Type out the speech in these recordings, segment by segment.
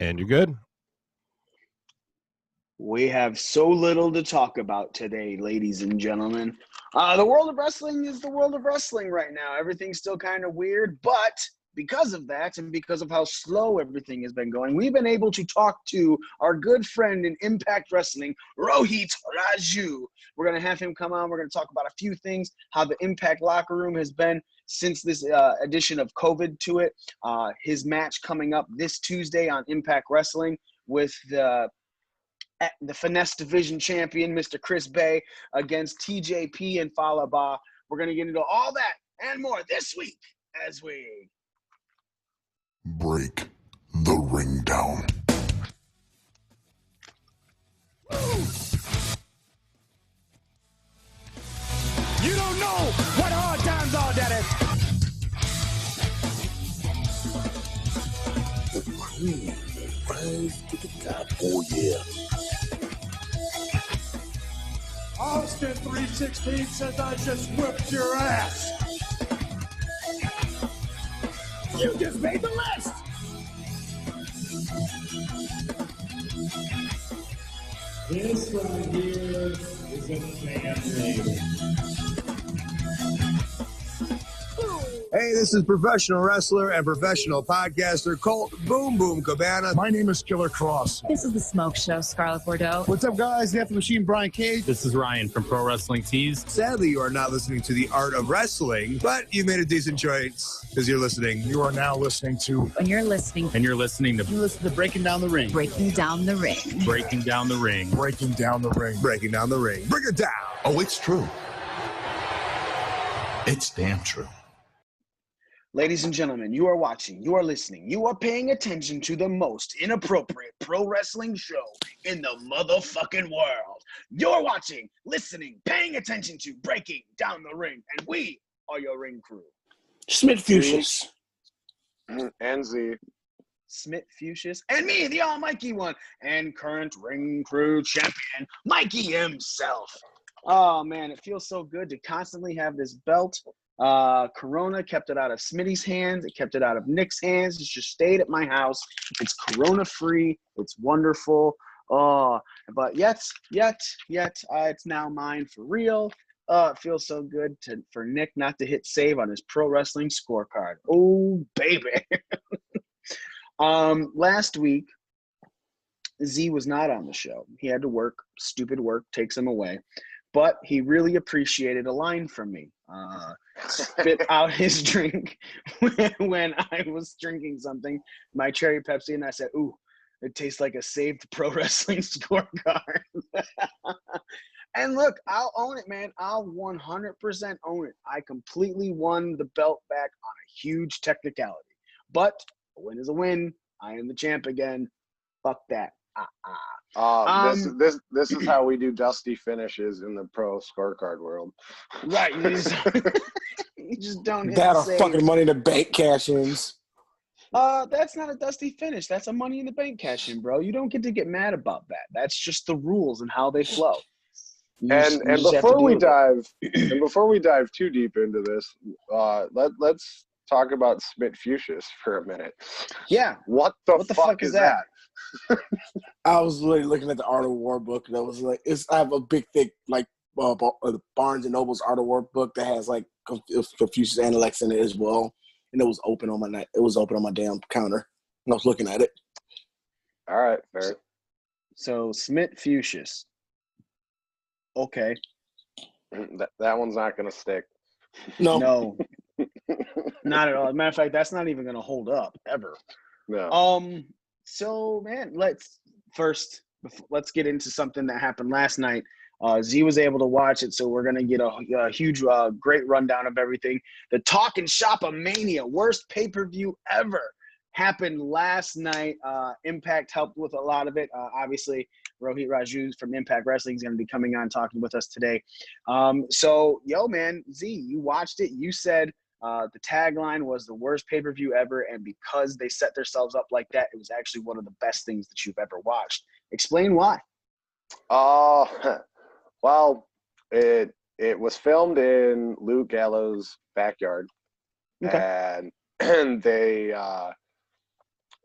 And you're good. We have so little to talk about today, ladies and gentlemen. The world of wrestling is the world of wrestling right now. Everything's still kind of weird, but because of that and because of how slow everything has been going, we've been able to talk to our good friend in Impact Wrestling, Rohit Raju. We're going to have him come on. We're going to talk about a few things, how the Impact locker room has been since this addition of COVID to it. His match coming up this Tuesday on Impact Wrestling with the Finesse Division champion, Mr. Chris Bay, against TJP and Falaba. We're going to get into all that and more this week as we break the ring down. You don't know what hard times are, Daddy. Rise to the top. Oh, yeah. Austin 316 says I just whipped your ass. You just made the list. This right here is a family. Hey, this is professional wrestler and professional podcaster Colt Boom Boom Cabana. My name is Killer Cross. This is The Smoke Show, Scarlett Bordeaux. What's up, guys? The Machine, Brian Cage. This is Ryan from Pro Wrestling Tees. Sadly, you are not listening to The Art of Wrestling, but you made a decent choice because you're listening. You are now listening to... And you're listening to Breaking Down the Ring. Breaking Down the Ring. Breaking Down the Ring. Breaking Down the Ring. Breaking Down the Ring. Bring it down. Oh, it's true. It's damn true. Ladies and gentlemen, you are watching, you are listening, you are paying attention to the most inappropriate pro wrestling show in the motherfucking world. You're watching, listening, paying attention to Breaking Down the Ring, and we are your ring crew. Smith Fuchsius. And Z. Smith Fuchsius, and me, the almighty one, and current ring crew champion, Mikey himself. Oh, man, it feels so good to constantly have this belt. Corona kept it out of Smitty's hands. It kept it out of Nick's hands. It's just stayed at my house. It's Corona free. It's wonderful. But yet, it's now mine for real. It feels so good for Nick not to hit save on his pro wrestling scorecard. Oh, baby. Last week, Z was not on the show. He had to work. Stupid work takes him away. But he really appreciated a line from me. Spit out his drink when I was drinking something, my cherry Pepsi, and I said, ooh, it tastes like a saved pro wrestling scorecard. And look, I'll own it, man. I'll 100% own it. I completely won the belt back on a huge technicality. But a win is a win. I am the champ again. Fuck that. This is how we do dusty finishes in the pro scorecard world. Right. You just don't hit That the are save. fucking Money in the Bank cash-ins. That's not a dusty finish. That's a Money in the Bank cash in, bro. You don't get to get mad about that. That's just the rules and how they flow. Before we dive too deep into this, let's talk about Smith Fuchsius for a minute. Yeah. What the fuck is that? I was literally looking at the Art of War book, and I was like, I have a big, thick, like, Barnes & Noble's Art of War book that has, like, Confucius and Alex in it as well. And it was open on my damn counter. And I was looking at it. All right, fair. So Smith Fuchsius. Okay. That one's not going to stick. No. Not at all. As a matter of fact, that's not even going to hold up ever. No. So, man, let's get into something that happened last night. Z was able to watch it, so we're going to get a huge, great rundown of everything. The Talking Shop-A-Mania, worst pay-per-view ever, happened last night. Impact helped with a lot of it. Obviously, Rohit Raju from Impact Wrestling is going to be coming on talking with us today. Man, Z, you watched it. You said the tagline was the worst pay-per-view ever, and because they set themselves up like that, it was actually one of the best things that you've ever watched. Explain why. Well, it was filmed in Luke Gallows' backyard, okay. and they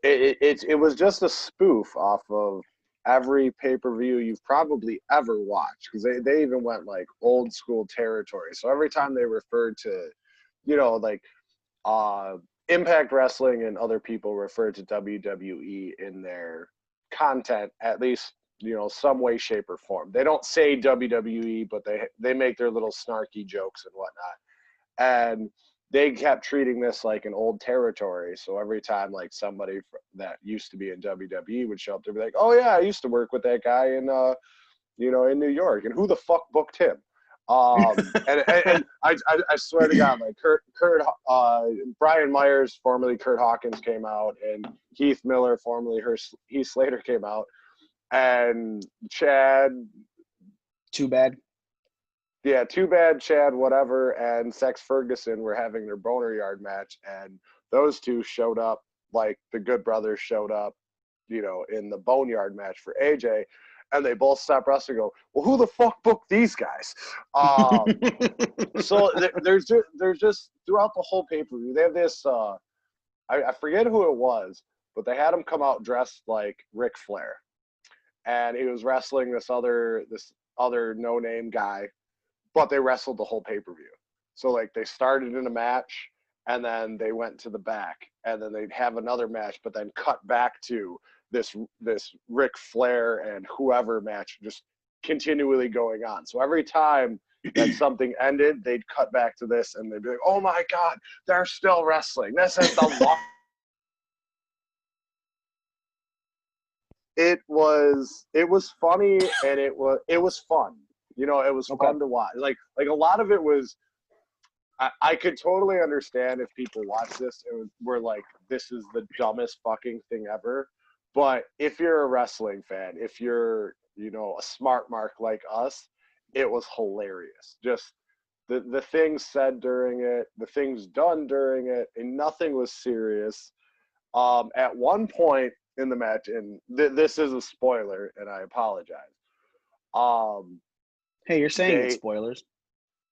it was just a spoof off of every pay-per-view you've probably ever watched, because they even went like old school territory. So every time they referred to, like Impact Wrestling and other people referred to WWE in their content, at least, some way, shape, or form. They don't say WWE, but they make their little snarky jokes and whatnot. And they kept treating this like an old territory. So every time like somebody that used to be in WWE would show up, they'd be like, "Oh yeah, I used to work with that guy in in New York, and who the fuck booked him?" And I swear to God, like Brian Myers, formerly Kurt Hawkins, came out, and Heath Miller, formerly Heath Slater, came out, and Chad. Too bad. Yeah, Too Bad, Chad, whatever, and Sex Ferguson were having their boner yard match, and those two showed up like the Good Brothers showed up, in the boneyard match for AJ, and they both stopped wrestling and go, "Well, who the fuck booked these guys?" So there's just throughout the whole pay-per-view, they have this, I forget who it was, but they had him come out dressed like Ric Flair, and he was wrestling this other no-name guy, but they wrestled the whole pay-per-view. So like they started in a match, and then they went to the back, and then they'd have another match, but then cut back to this Ric Flair and whoever match just continually going on. So every time that something ended, they'd cut back to this, and they'd be like, "Oh my God, they're still wrestling. This is the long." It was funny, and it was fun. It was fun to watch. Like a lot of it was. I could totally understand if people watch this and were like, "This is the dumbest fucking thing ever." But if you're a wrestling fan, if you're a smart mark like us, it was hilarious. Just the things said during it, the things done during it, and nothing was serious. At one point in the match, and this is a spoiler, and I apologize. Hey, you're saying it's spoilers.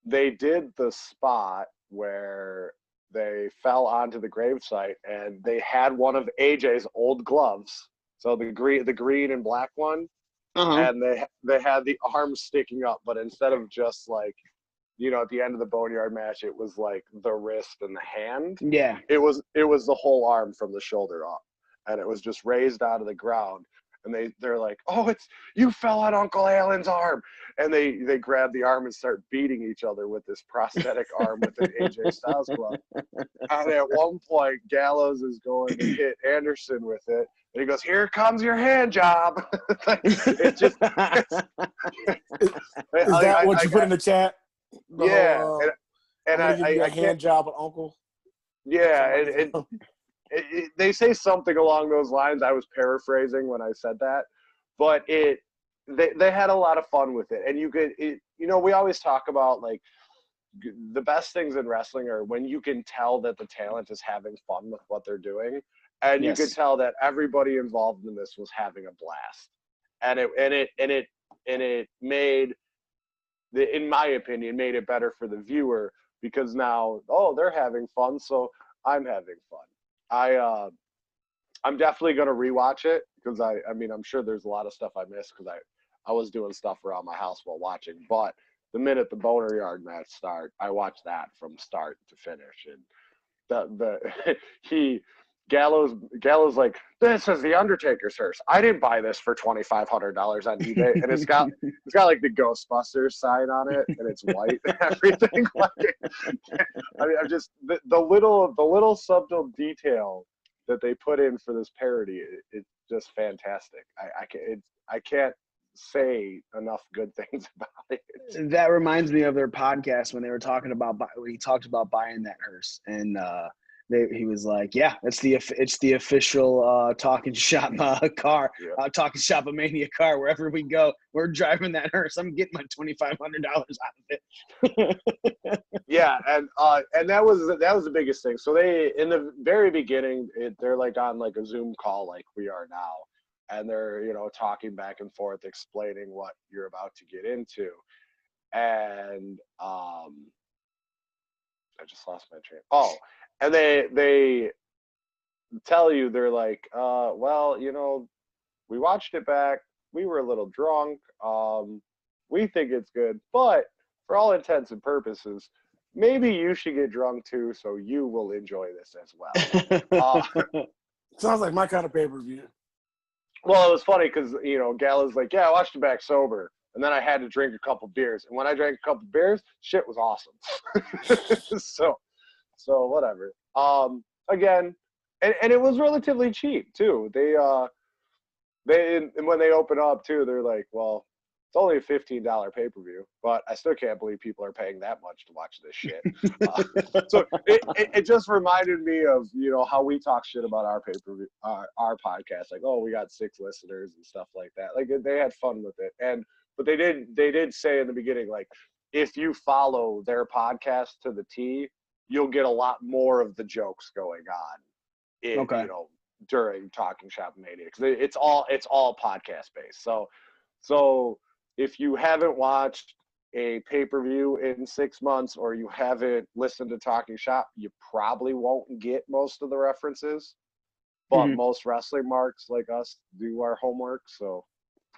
They did the spot where they fell onto the gravesite, and they had one of AJ's old gloves, so the green and black one, and they had the arm sticking up, but instead of just like, at the end of the boneyard match, it was like the wrist and the hand. Yeah, it was the whole arm from the shoulder up, and it was just raised out of the ground. And they're like, "Oh, you fell on Uncle Alan's arm," and they grab the arm and start beating each other with this prosthetic arm with an AJ Styles glove. And at one point, Gallows is going to hit Anderson with it, and he goes, "Here comes your hand job." It's just. Is that what you put in the chat? Yeah, and I'm gonna give you a hand job with Uncle. Yeah, they say something along those lines. I was paraphrasing when I said that, but they had a lot of fun with it. And we always talk about like the best things in wrestling are when you can tell that the talent is having fun with what they're doing, and you could tell that everybody involved in this was having a blast. And it made, in my opinion, made it better for the viewer, because now, they're having fun, so I'm having fun. I'm definitely going to rewatch it, because I'm sure there's a lot of stuff I missed because I was doing stuff around my house while watching. But the minute the boner yard match start, I watched that from start to finish. And Gallows like, "This is the Undertaker's hearse. I didn't buy this for $2,500 on eBay," and it's got like the Ghostbusters sign on it, and it's white and everything. I'm just the little subtle detail that they put in for this parody. It's just fantastic. I can't say enough good things about it. That reminds me of their podcast when they were talking about when he talked about buying that hearse, and he was like, "Yeah, it's the official talking shop car, talking shop Mania car. Wherever we go, we're driving that hearse. I'm getting my $2,500 out of it." Yeah, and that was the biggest thing. So they, in the very beginning, they're like on like a Zoom call like we are now, and they're talking back and forth, explaining what you're about to get into, and I just lost my train. And they tell you, they're like, well, we watched it back. We were a little drunk. We think it's good, but for all intents and purposes, maybe you should get drunk too, so you will enjoy this as well. Sounds like my kind of pay-per-view. Well, it was funny because, Gala's like, yeah, I watched it back sober. And then I had to drink a couple beers. And when I drank a couple beers, shit was awesome. So whatever. Again, and it was relatively cheap too. They when they open up too, they're like, well, it's only a $15 pay-per-view, but I still can't believe people are paying that much to watch this shit. So it just reminded me of, how we talk shit about our pay-per-view, our podcast. Like, oh, we got 6 listeners and stuff like that. Like, they had fun with it. But they did say in the beginning, like, if you follow their podcast to the T, you'll get a lot more of the jokes going on during Talking Shop Mania, because it's all podcast based. So if you haven't watched a pay-per-view in 6 months, or you haven't listened to Talking Shop, you probably won't get most of the references. But most wrestling marks like us do our homework. So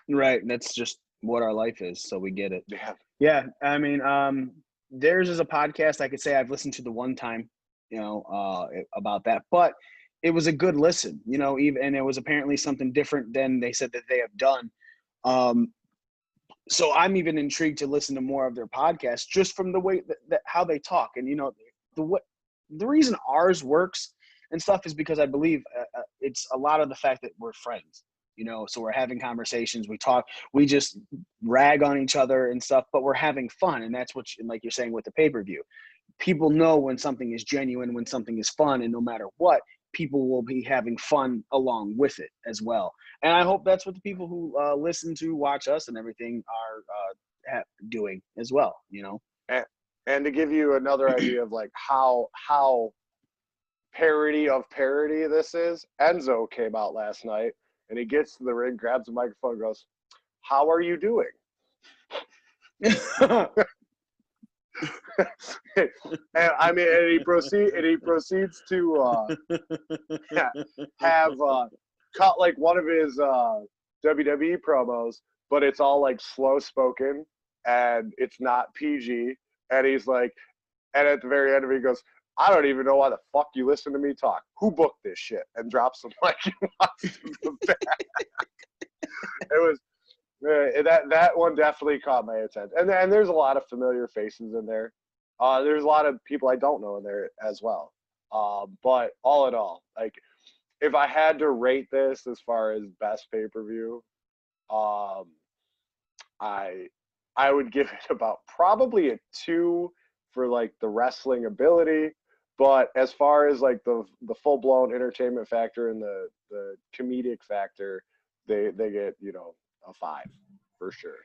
right, that's just what our life is. So we get it. Yeah. I mean, theirs is a podcast I could say I've listened to the one time, about that, but it was a good listen, and it was apparently something different than they said that they have done. So I'm even intrigued to listen to more of their podcasts just from the way that how they talk. And, the reason ours works and stuff is because I believe it's a lot of the fact that we're friends, so we're having conversations, we talk, we just rag on each other and stuff, but we're having fun. And that's what, like you're saying with the pay-per-view, people know when something is genuine, when something is fun, and no matter what, people will be having fun along with it as well. And I hope that's what the people who listen to, watch us and everything are doing as well, And to give you another idea of like how parody of parody this is, Enzo came out last night and he gets to the ring, grabs the microphone and goes, "How are you doing?" and he proceeds to have cut like one of his WWE promos, but it's all like slow spoken and it's not PG. And he's like, and at the very end of it, he goes, "I don't even know why the fuck you listen to me talk. Who booked this shit?" And drops the mic and walks to the back. It was that one definitely caught my attention. And there's a lot of familiar faces in there. There's a lot of people I don't know in there as well. But all in all, like, if I had to rate this as far as best pay-per-view, I would give it about probably a 2 for like the wrestling ability. But as far as like the full-blown entertainment factor and the comedic factor, they get, a 5 for sure.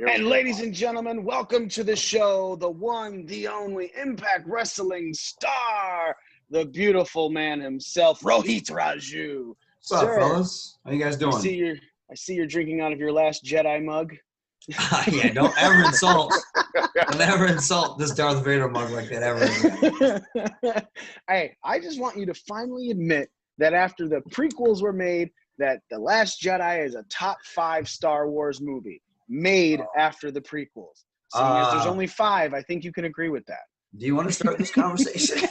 And ladies and gentlemen, welcome to the show, the one, the only Impact Wrestling star, the beautiful man himself, Rohit Raju. What's up, fellas? How you guys doing? I see you're drinking out of your last Jedi mug. Yeah, don't ever insult this Darth Vader mug like that ever again. Hey, I just want you to finally admit that after the prequels were made, that The Last Jedi is a top 5 Star Wars movie made after the prequels. Seeing as there's only 5, I think you can agree with that. Do you want to start this conversation?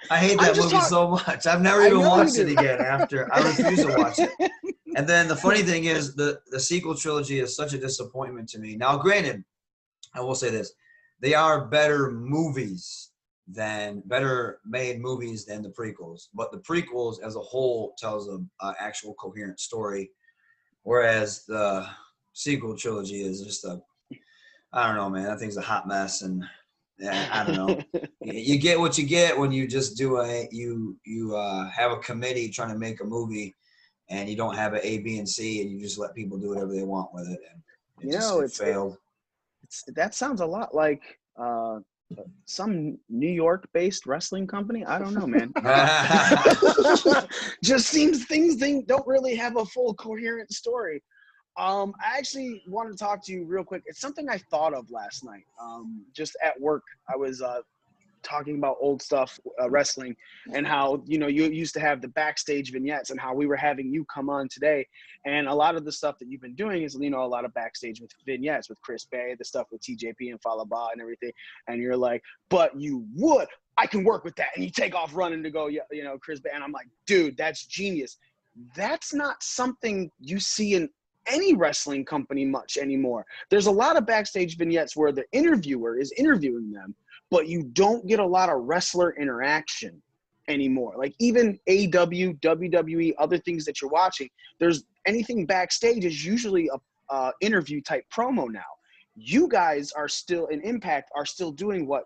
I hate that movie so much. I've never even watched it again after. I refuse to watch it. And then the funny thing is the sequel trilogy is such a disappointment to me. Now, granted, I will say this. They are better made movies than the prequels. But the prequels as a whole tells an actual coherent story, whereas the sequel trilogy is just I don't know, man. That thing's a hot mess, and I don't know. You get what you get when you just do have a committee trying to make a movie, and you don't have an A, B, and C, and you just let people do whatever they want with it, and it failed. That sounds a lot like some New York-based wrestling company. I don't know, man. Just seems things don't really have a full coherent story. I actually want to talk to you real quick. It's something I thought of last night. Just at work, I was talking about old stuff, wrestling, and how, you used to have the backstage vignettes, and how we were having you come on today. And a lot of the stuff that you've been doing is, a lot of backstage with vignettes with Chris Bay, the stuff with TJP and Falaba and everything. And you're like, but I can work with that. And you take off running to go, Chris Bay. And I'm like, dude, that's genius. That's not something you see in any wrestling company much anymore. There's a lot of backstage vignettes where the interviewer is interviewing them, but you don't get a lot of wrestler interaction anymore. Like even AEW, WWE, other things that you're watching, there's anything backstage is usually a interview type promo now. You guys are still in Impact, are still doing what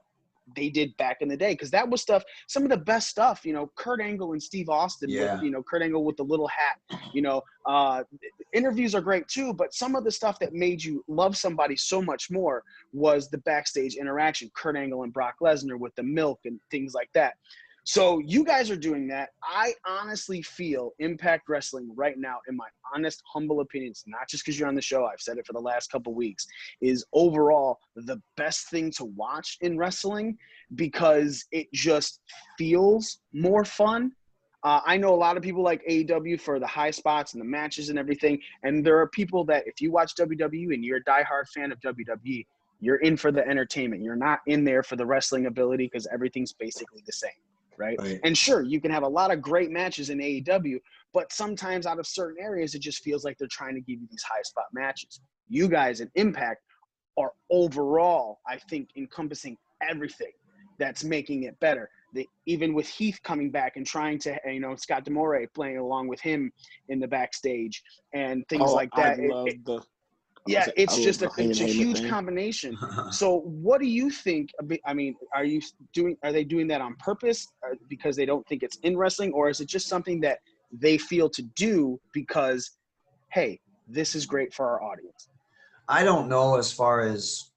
they did back in the day, because that was some of the best stuff. Kurt Angle and Steve Austin, with, Kurt Angle with the little hat. Interviews are great too, but some of the stuff that made you love somebody so much more was the backstage interaction. Kurt Angle and Brock Lesnar with the milk and things like that. So you guys are doing that. I honestly feel Impact Wrestling right now, in my honest, humble opinion, it's not just because you're on the show, I've said it for the last couple weeks, is overall the best thing to watch in wrestling, because it just feels more fun. I know a lot of people like AEW for the high spots and the matches and everything. And there are people that if you watch WWE and you're a diehard fan of WWE, you're in for the entertainment. You're not in there for the wrestling ability, because everything's basically the same. Right? And sure, you can have a lot of great matches in AEW, but sometimes out of certain areas, it just feels like they're trying to give you these high spot matches. You guys in Impact are overall, I think, encompassing everything that's making it better. Even with Heath coming back and trying to, Scott D'Amore playing along with him in the backstage and things like that. It's just a huge combination. So what do you think? I mean, are they doing that on purpose because they don't think it's in wrestling, or is it just something that they feel to do because, hey, this is great for our audience? I don't know. As far as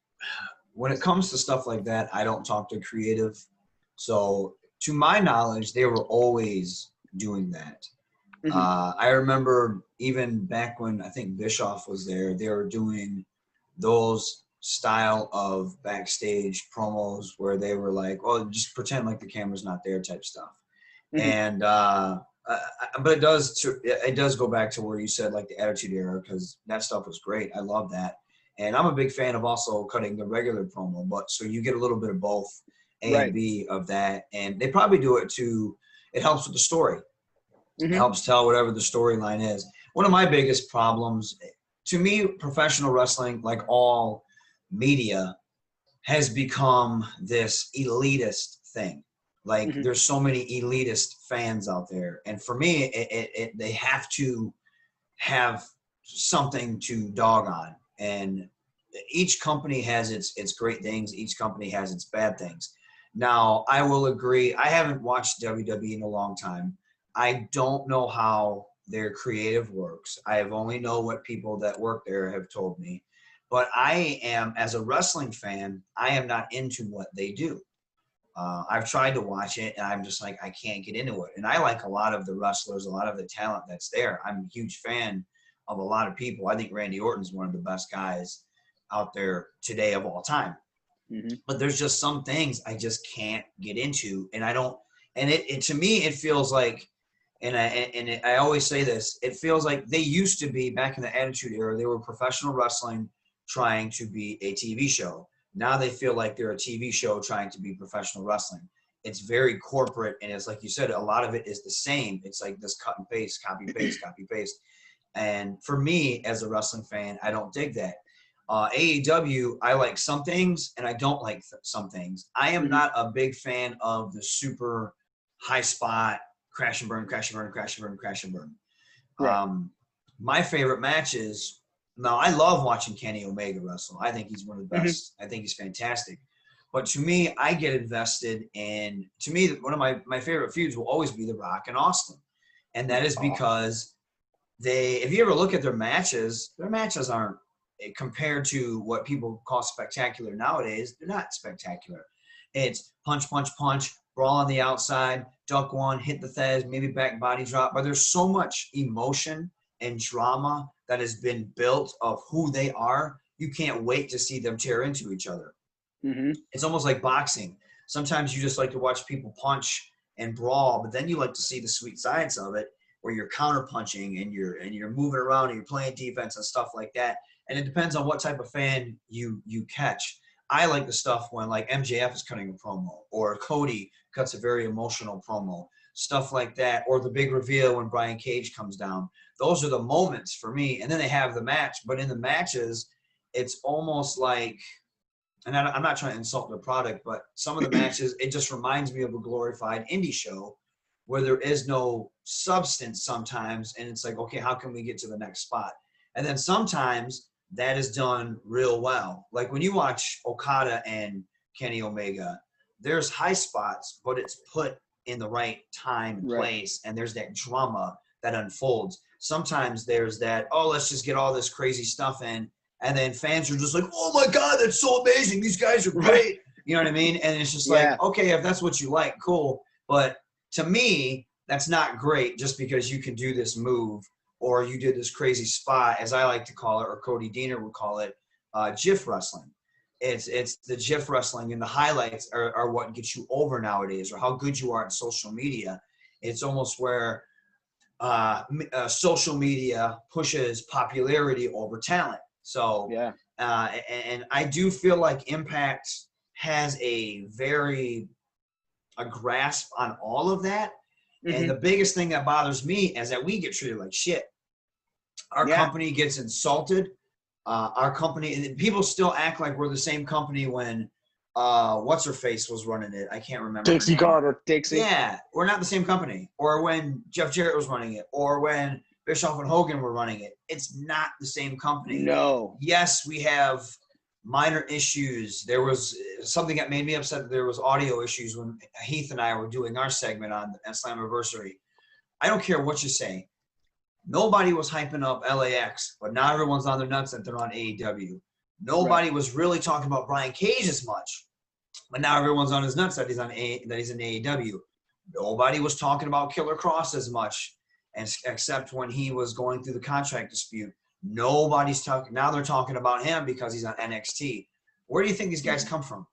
when it comes to stuff like that, I don't talk to creative. So to my knowledge, they were always doing that. I remember even back when I think Bischoff was there, they were doing those style of backstage promos where they were like, "Oh, just pretend like the camera's not there," type stuff. And but it does go back to where you said like the Attitude Era, because that stuff was great. I love that, and I'm a big fan of also cutting the regular promo. But so you get a little bit of both A and B of that, and they probably do it to. It helps with the story. It helps tell whatever the storyline is. One of my biggest problems, to me, professional wrestling, like all media, has become this elitist thing. Like there's so many elitist fans out there. And for me, they have to have something to dog on. And each company has its great things. Each company has its bad things. Now, I will agree. I haven't watched WWE in a long time. I don't know how their creative works. I have only know what people that work there have told me. But I am, as a wrestling fan, I am not into what they do. I've tried to watch it, and I'm just like, I can't get into it. And I like a lot of the wrestlers, a lot of the talent that's there. I'm a huge fan of a lot of people. I think Randy Orton's one of the best guys out there today of all time. But there's just some things I just can't get into, and I don't. And it to me, it feels like. I always say this, it feels like they used to be, back in the Attitude Era, they were professional wrestling trying to be a TV show. Now they feel like they're a TV show trying to be professional wrestling. It's very corporate, and it's like you said, a lot of it is the same. It's like this cut and paste, copy, paste, copy, paste. And for me, as a wrestling fan, I don't dig that. AEW, I like some things, and I don't like some things. I am not a big fan of the super high spot, crash and burn, crash and burn, crash and burn, crash and burn. My favorite matches, now I love watching Kenny Omega wrestle. I think he's one of the best. I think he's fantastic. But to me, I get invested in, to me, one of my favorite feuds will always be The Rock and Austin. And that is because if you ever look at their matches aren't, compared to what people call spectacular nowadays, they're not spectacular. It's punch, punch, punch, brawl on the outside, duck one, hit the Thez, maybe back body drop. But there's so much emotion and drama that has been built of who they are. You can't wait to see them tear into each other. It's almost like boxing. Sometimes you just like to watch people punch and brawl, but then you like to see the sweet sides of it, where you're counter punching and you're moving around and you're playing defense and stuff like that. And it depends on what type of fan you catch. I like the stuff when like MJF is cutting a promo, or Cody cuts a very emotional promo, stuff like that, or the big reveal when Brian Cage comes down. Those are the moments for me. And then they have the match, but in the matches, it's almost like, and I'm not trying to insult the product, but some of the matches, it just reminds me of a glorified indie show where there is no substance sometimes. And it's like, okay, how can we get to the next spot? And then sometimes that is done real well. Like when you watch Okada and Kenny Omega, there's high spots, but it's put in the right time and place. And there's that drama that unfolds. Sometimes there's that, oh, let's just get all this crazy stuff in. And then fans are just like, oh my God, that's so amazing. These guys are great. You know what I mean? And it's just like, okay, if that's what you like, cool. But to me, that's not great just because you can do this move or you did this crazy spot, as I like to call it, or Cody Deaner would call it, GIF wrestling. It's the GIF wrestling, and the highlights are what gets you over nowadays, or how good you are at social media. It's almost where social media pushes popularity over talent. So, and I do feel like Impact has a grasp on all of that. Mm-hmm. And the biggest thing that bothers me is that we get treated like shit. Our company gets insulted. Our company, and people still act like we're the same company when what's her face was running it. I can't remember. Dixie Carter. Dixie. Yeah, we're not the same company. Or when Jeff Jarrett was running it, or when Bischoff and Hogan were running it. It's not the same company. No. Yes, we have minor issues. There was something that made me upset that there was audio issues when Heath and I were doing our segment on Slammiversary. I don't care what you say. Nobody was hyping up LAX, but now everyone's on their nuts that they're on AEW. Nobody was really talking about Brian Cage as much, but now everyone's on his nuts that he's in AEW. Nobody was talking about Killer Cross as much, except when he was going through the contract dispute. Nobody's talking. Now they're talking about him because he's on NXT. Where do you think these guys come from?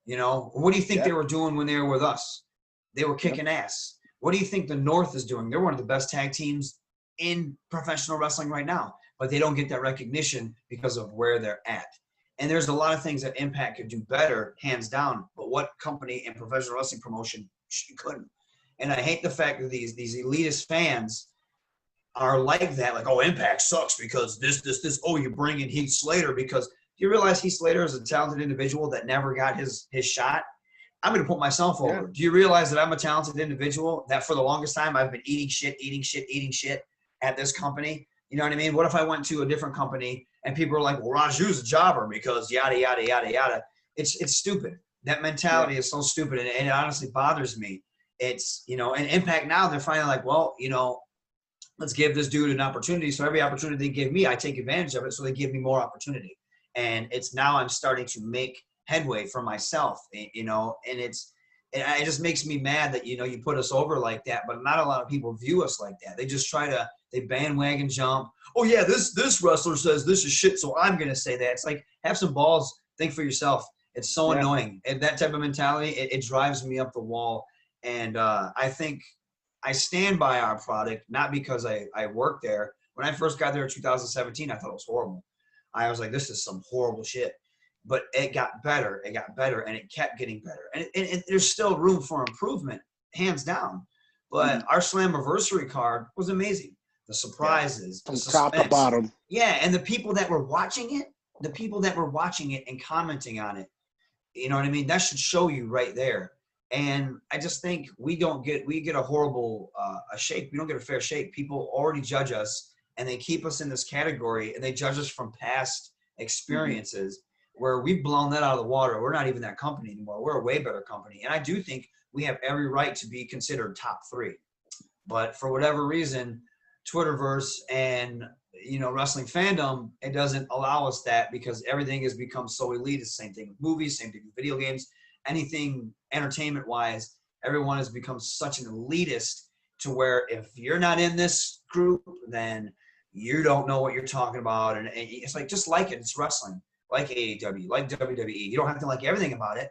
You know, what do you think they were doing when they were with us? They were kicking ass. What do you think the North is doing? They're one of the best tag teams in professional wrestling right now, but they don't get that recognition because of where they're at. And there's a lot of things that Impact could do better, hands down, but what company in professional wrestling promotion couldn't? And I hate the fact that these elitist fans are like that, like, oh, Impact sucks because this. Oh, you bring in Heath Slater because do you realize Heath Slater is a talented individual that never got his shot? I'm going to put myself over. Do you realize that I'm a talented individual that for the longest time I've been eating shit at this company? You know what I mean? What if I went to a different company and people are like, well, Raju's a jobber because yada, yada, yada, yada. It's stupid. That mentality is so stupid, and it honestly bothers me. It's, you know, and Impact now, they're finally like, well, you know, let's give this dude an opportunity. So every opportunity they give me, I take advantage of it. So they give me more opportunity. And it's now I'm starting to make headway for myself, you know, and it just makes me mad that, you know, you put us over like that, but not a lot of people view us like that. They just they bandwagon jump. Oh yeah, this wrestler says this is shit, so I'm going to say that. It's like, have some balls, think for yourself. It's so annoying. And that type of mentality, it drives me up the wall. And I think I stand by our product, not because I worked there. When I first got there in 2017, I thought it was horrible. I was like, this is some horrible shit. But it got better, and it kept getting better. And there's still room for improvement, hands down. But our Slammiversary card was amazing. The surprises, the suspense. From top to bottom. Yeah, and the people that were watching it and commenting on it, you know what I mean? That should show you right there. And I just think we get a horrible shake. We don't get a fair shake. People already judge us, and they keep us in this category, and they judge us from past experiences where we've blown that out of the water. We're not even that company anymore. We're a way better company. And I do think we have every right to be considered top 3. But for whatever reason, Twitterverse and, you know, wrestling fandom, it doesn't allow us that because everything has become so elite. It's the same thing with movies, same thing with video games. Anything entertainment-wise, everyone has become such an elitist to where if you're not in this group, then you don't know what you're talking about. And it's like, just like it. It's wrestling, like AEW, like WWE. You don't have to like everything about it.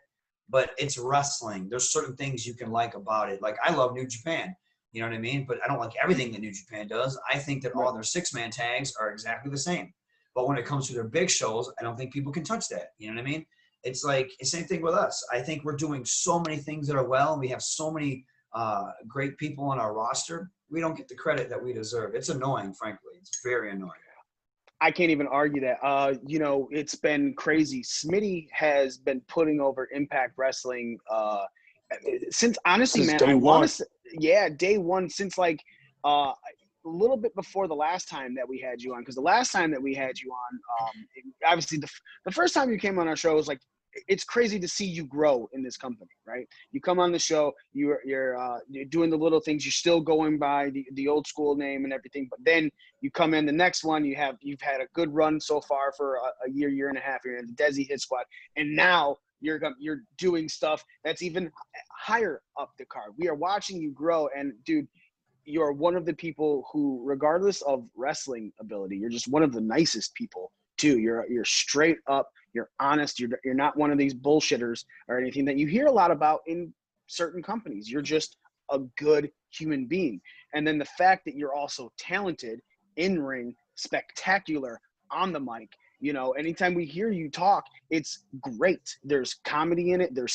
but it's wrestling. There's certain things you can like about it. Like I love New Japan, you know what I mean? But I don't like everything that New Japan does. I think that all their 6-man tags are exactly the same. But when it comes to their big shows, I don't think people can touch that. You know what I mean? It's like the same thing with us. I think we're doing so many things that are well, and we have so many great people on our roster. We don't get the credit that we deserve. It's annoying, frankly. It's very annoying. I can't even argue that. You know, it's been crazy. Smitty has been putting over Impact Wrestling since honestly, Since man, day I one. want to say, day one, since like a little bit before the last time that we had you on. Because the last time that we had you on, obviously the first time you came on our show was like, it's crazy to see you grow in this company, right? You come on the show, you're doing the little things. You're still going by the old school name and everything, but then you come in the next one. You've had a good run so far for a year and a half. You're in the Desi Hit Squad, and now you're doing stuff that's even higher up the card. We are watching you grow, and dude, you're one of the people who, regardless of wrestling ability, you're just one of the nicest people too. You're straight up. You're honest. You're not one of these bullshitters or anything that you hear a lot about in certain companies. You're just a good human being. And then the fact that you're also talented in ring, spectacular on the mic. You know, anytime we hear you talk, it's great. There's comedy in it. There's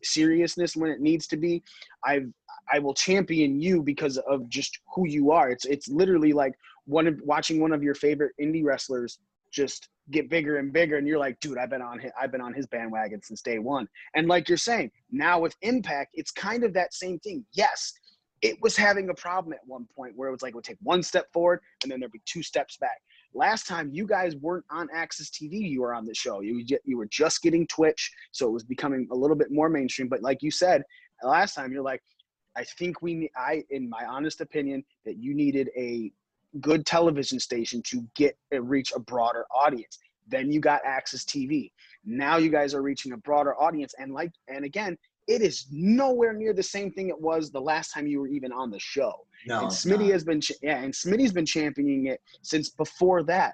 seriousness when it needs to be. I will champion you because of just who you are. It's literally like watching one of your favorite indie wrestlers just get bigger and bigger, and you're like, dude, I've been on his bandwagon since day one. And like you're saying, now with Impact, it's kind of that same thing. Yes, it was having a problem at one point where it was like it would take one step forward and then there'd be 2 steps back. Last time you guys weren't on Access TV, you were on the show. You were just getting Twitch, so it was becoming a little bit more mainstream. But like you said, last time you're like, I think in my honest opinion, that you needed a good television station to reach a broader audience. Then you got Access TV. Now you guys are reaching a broader audience, and again, it is nowhere near the same thing it was the last time you were even on the show. No, and Smitty has been and Smitty's been championing it since before that.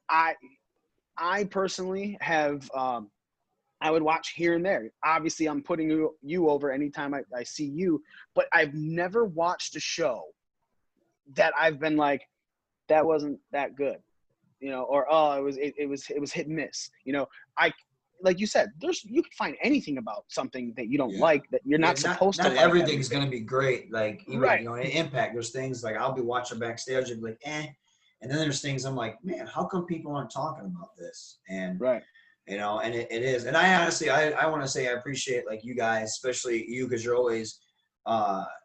I personally have I would watch here and there. Obviously, I'm putting you over anytime I see you, but I've never watched a show that I've been like, that wasn't that good, you know, or it was hit and miss. You know, like you said, you can find anything about something that you don't like that you're not supposed to like. Not everything's going to be great. Like even right. You know, in Impact, there's things like I'll be watching backstage and be like, and then there's things I'm like, man, how come people aren't talking about this? And right. You know, and it is. And I honestly, I want to say I appreciate like you guys, especially you, because you're always,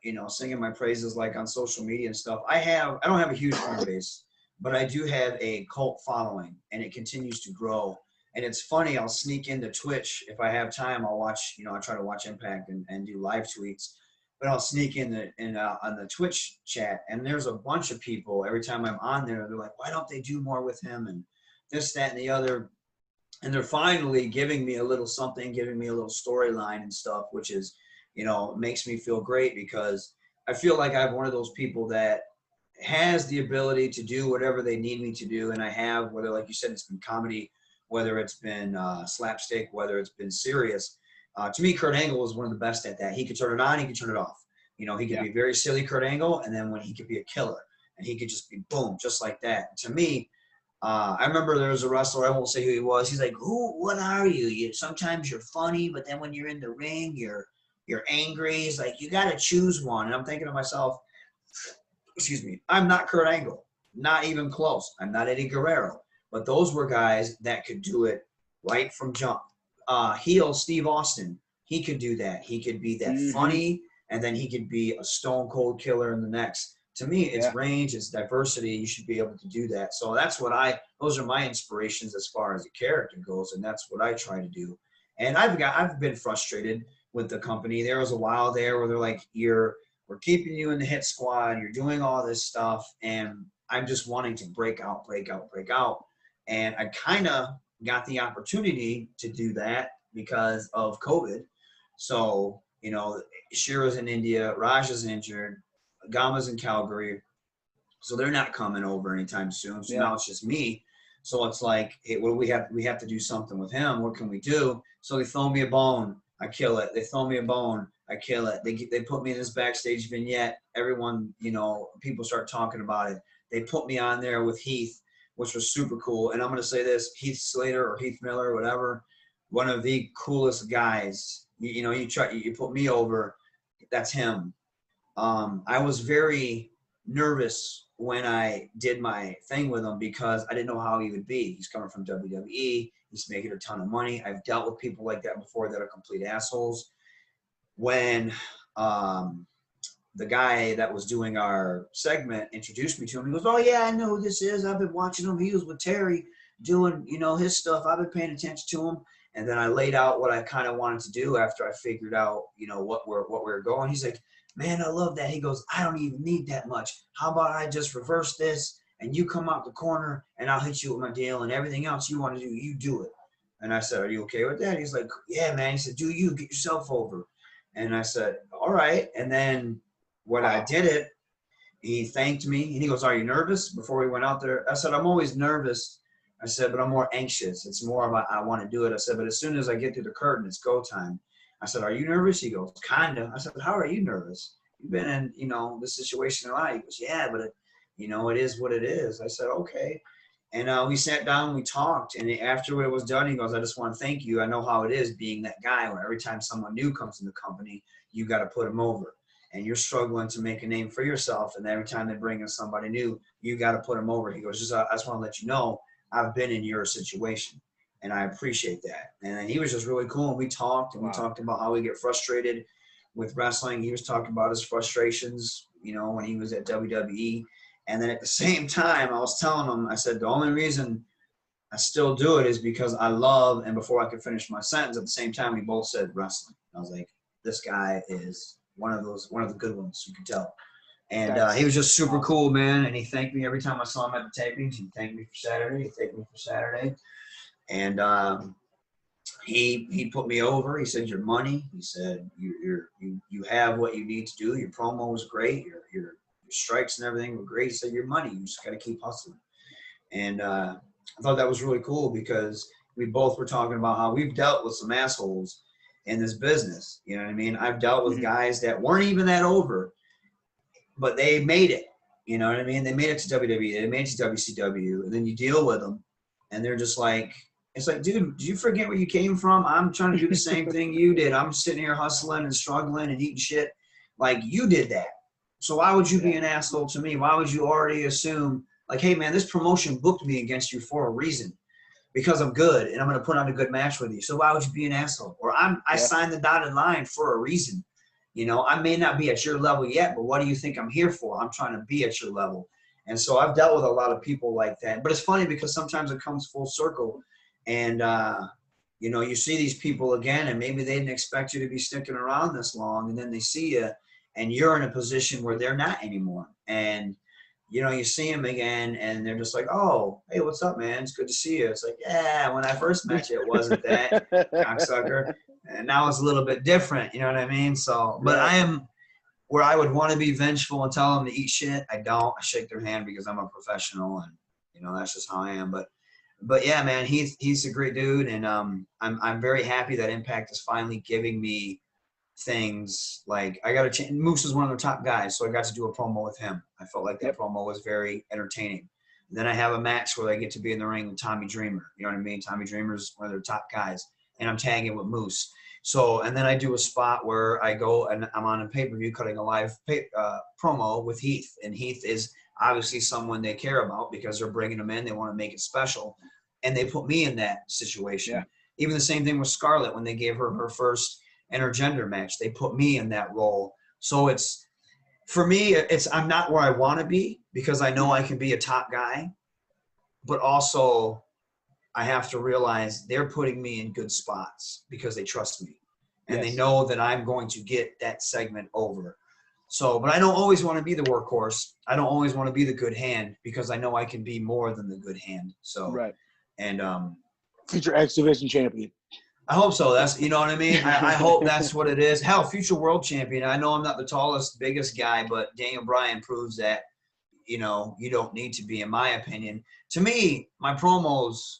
you know, singing my praises like on social media and stuff. I don't have a huge fan base, but I do have a cult following, and it continues to grow. And it's funny, I'll sneak into Twitch if I have time. I'll watch, you know, I try to watch Impact and do live tweets, but I'll sneak in on the Twitch chat, and there's a bunch of people every time I'm on there. They're like, why don't they do more with him and this, that, and the other. And they're finally giving me a little something, giving me a little storyline and stuff, which is, you know, makes me feel great because I feel like I'm one of those people that has the ability to do whatever they need me to do. And I have, whether, like you said, it's been comedy, whether it's been slapstick, whether it's been serious. To me, Kurt Angle was one of the best at that. He could turn it on, he could turn it off. You know, he could be very silly, Kurt Angle, and then when he could be a killer, and he could just be boom, just like that. To me, I remember there was a wrestler, I won't say who he was. He's like, what are you? Sometimes you're funny, but then when you're in the ring, you're angry. He's like, you got to choose one. And I'm thinking to myself, excuse me, I'm not Kurt Angle, not even close. I'm not Eddie Guerrero. But those were guys that could do it right from jump. Heel Steve Austin, he could do that. He could be that funny, and then he could be a stone cold killer in the next. To me, it's range, it's diversity. You should be able to do that. So that's what those are my inspirations as far as the character goes, and that's what I try to do. And I've been frustrated with the company. There was a while there where they're like, we're keeping you in the hit squad, you're doing all this stuff, and I'm just wanting to break out. And I kind of got the opportunity to do that because of COVID. So, you know, Shira's in India, Raj is injured, Gama's in Calgary, so they're not coming over anytime soon. So now it's just me. So it's like, hey, we have to do something with him. What can we do? So they throw me a bone. I kill it. They throw me a bone, I kill it. They put me in this backstage vignette. Everyone, people start talking about it. They put me on there with Heath, which was super cool. And I'm going to say this, Heath Slater or Heath Miller, whatever, one of the coolest guys. You put me over, that's him. I was very nervous when I did my thing with him because I didn't know how he would be. He's coming from WWE. He's making a ton of money. I've dealt with people like that before that are complete assholes. When the guy that was doing our segment introduced me to him, he goes, "Oh yeah, I know who this is. I've been watching him. He was with Terry doing, his stuff. I've been paying attention to him." And then I laid out what I kind of wanted to do after I figured out, what we're going. He's like, "Man, I love that." He goes, "I don't even need that much. How about I just reverse this and you come out the corner and I'll hit you with my deal and everything else you want to do, you do it." And I said, "Are you okay with that?" He's like, "Yeah, man." He said, "Do you get yourself over?" And I said, "All right." And then when I did it, he thanked me and he goes, "Are you nervous?" Before we went out there, I said, "I'm always nervous." I said, "But I'm more anxious. It's more about I want to do it." I said, "But as soon as I get through the curtain, it's go time." I said, "Are you nervous?" He goes, "Kinda." I said, "How are you nervous? You've been in, this situation a lot." He goes, "Yeah, but it is what it is." I said, "Okay." And we sat down, we talked, and after it was done, he goes, "I just want to thank you. I know how it is being that guy where every time someone new comes in the company, you got to put them over. And you're struggling to make a name for yourself, and every time they bring in somebody new, you got to put them over." He goes, I just want to let you know I've been in your situation, and I appreciate that." And then he was just really cool, and we talked, and we talked about how we get frustrated with wrestling. He was talking about his frustrations, when he was at WWE. And then at the same time, I was telling him, I said, the only reason I still do it is because I love, and before I could finish my sentence, at the same time, we both said wrestling. I was like, this guy is one of the good ones, you can tell. And he was just super cool, man. And he thanked me every time I saw him at the tapings. He thanked me for Saturday. He thanked me for Saturday. And he put me over. He said, "Your money." He said, you have what you need to do. Your promo was great. Your strikes and everything were great." He said, "Your money. You just got to keep hustling." And I thought that was really cool because we both were talking about how we've dealt with some assholes in this business. You know what I mean? I've dealt with guys that weren't even that over, but they made it. You know what I mean? They made it to WWE. They made it to WCW. And then you deal with them, and they're just like, it's like, dude, did you forget where you came from? I'm trying to do the same thing you did. I'm sitting here hustling and struggling and eating shit like you did that. So why would you be an asshole to me? Why would you already assume, like, hey, man, this promotion booked me against you for a reason because I'm good and I'm going to put on a good match with you. So why would you be an asshole? Or I signed the dotted line for a reason. I may not be at your level yet, but what do you think I'm here for? I'm trying to be at your level. And so I've dealt with a lot of people like that. But it's funny because sometimes it comes full circle. And, you see these people again, and maybe they didn't expect you to be sticking around this long. And then they see you, and you're in a position where they're not anymore. And, you see them again, and they're just like, "Oh, hey, what's up, man? It's good to see you." It's like, yeah, when I first met you, it wasn't that, cocksucker. And now it's a little bit different. You know what I mean? So, but I am where I would want to be vengeful and tell them to eat shit. I don't. I shake their hand because I'm a professional, and, that's just how I am. But yeah, man, he's a great dude, and I'm very happy that Impact is finally giving me things. Like, I got to change. Moose is one of their top guys, so I got to do a promo with him. I felt like that promo was very entertaining. And then I have a match where I get to be in the ring with Tommy Dreamer. You know what I mean? Tommy Dreamer's one of their top guys, and I'm tagging with Moose. So, and then I do a spot where I go and I'm on a pay-per-view cutting a live promo with Heath, and Heath is obviously someone they care about because they're bringing him in. They want to make it special. And they put me in that situation. Yeah. Even the same thing with Scarlett when they gave her first intergender match. They put me in that role. So it's, for me, I'm not where I want to be because I know I can be a top guy. But also I have to realize they're putting me in good spots because they trust me. And they know that I'm going to get that segment over. So, but I don't always want to be the workhorse. I don't always want to be the good hand because I know I can be more than the good hand. So, right. And future X Division champion. I hope so. That's, you know what I mean? I hope that's what it is. Hell, future world champion. I know I'm not the tallest, biggest guy, but Daniel Bryan proves that, you don't need to be, in my opinion. To me, my promos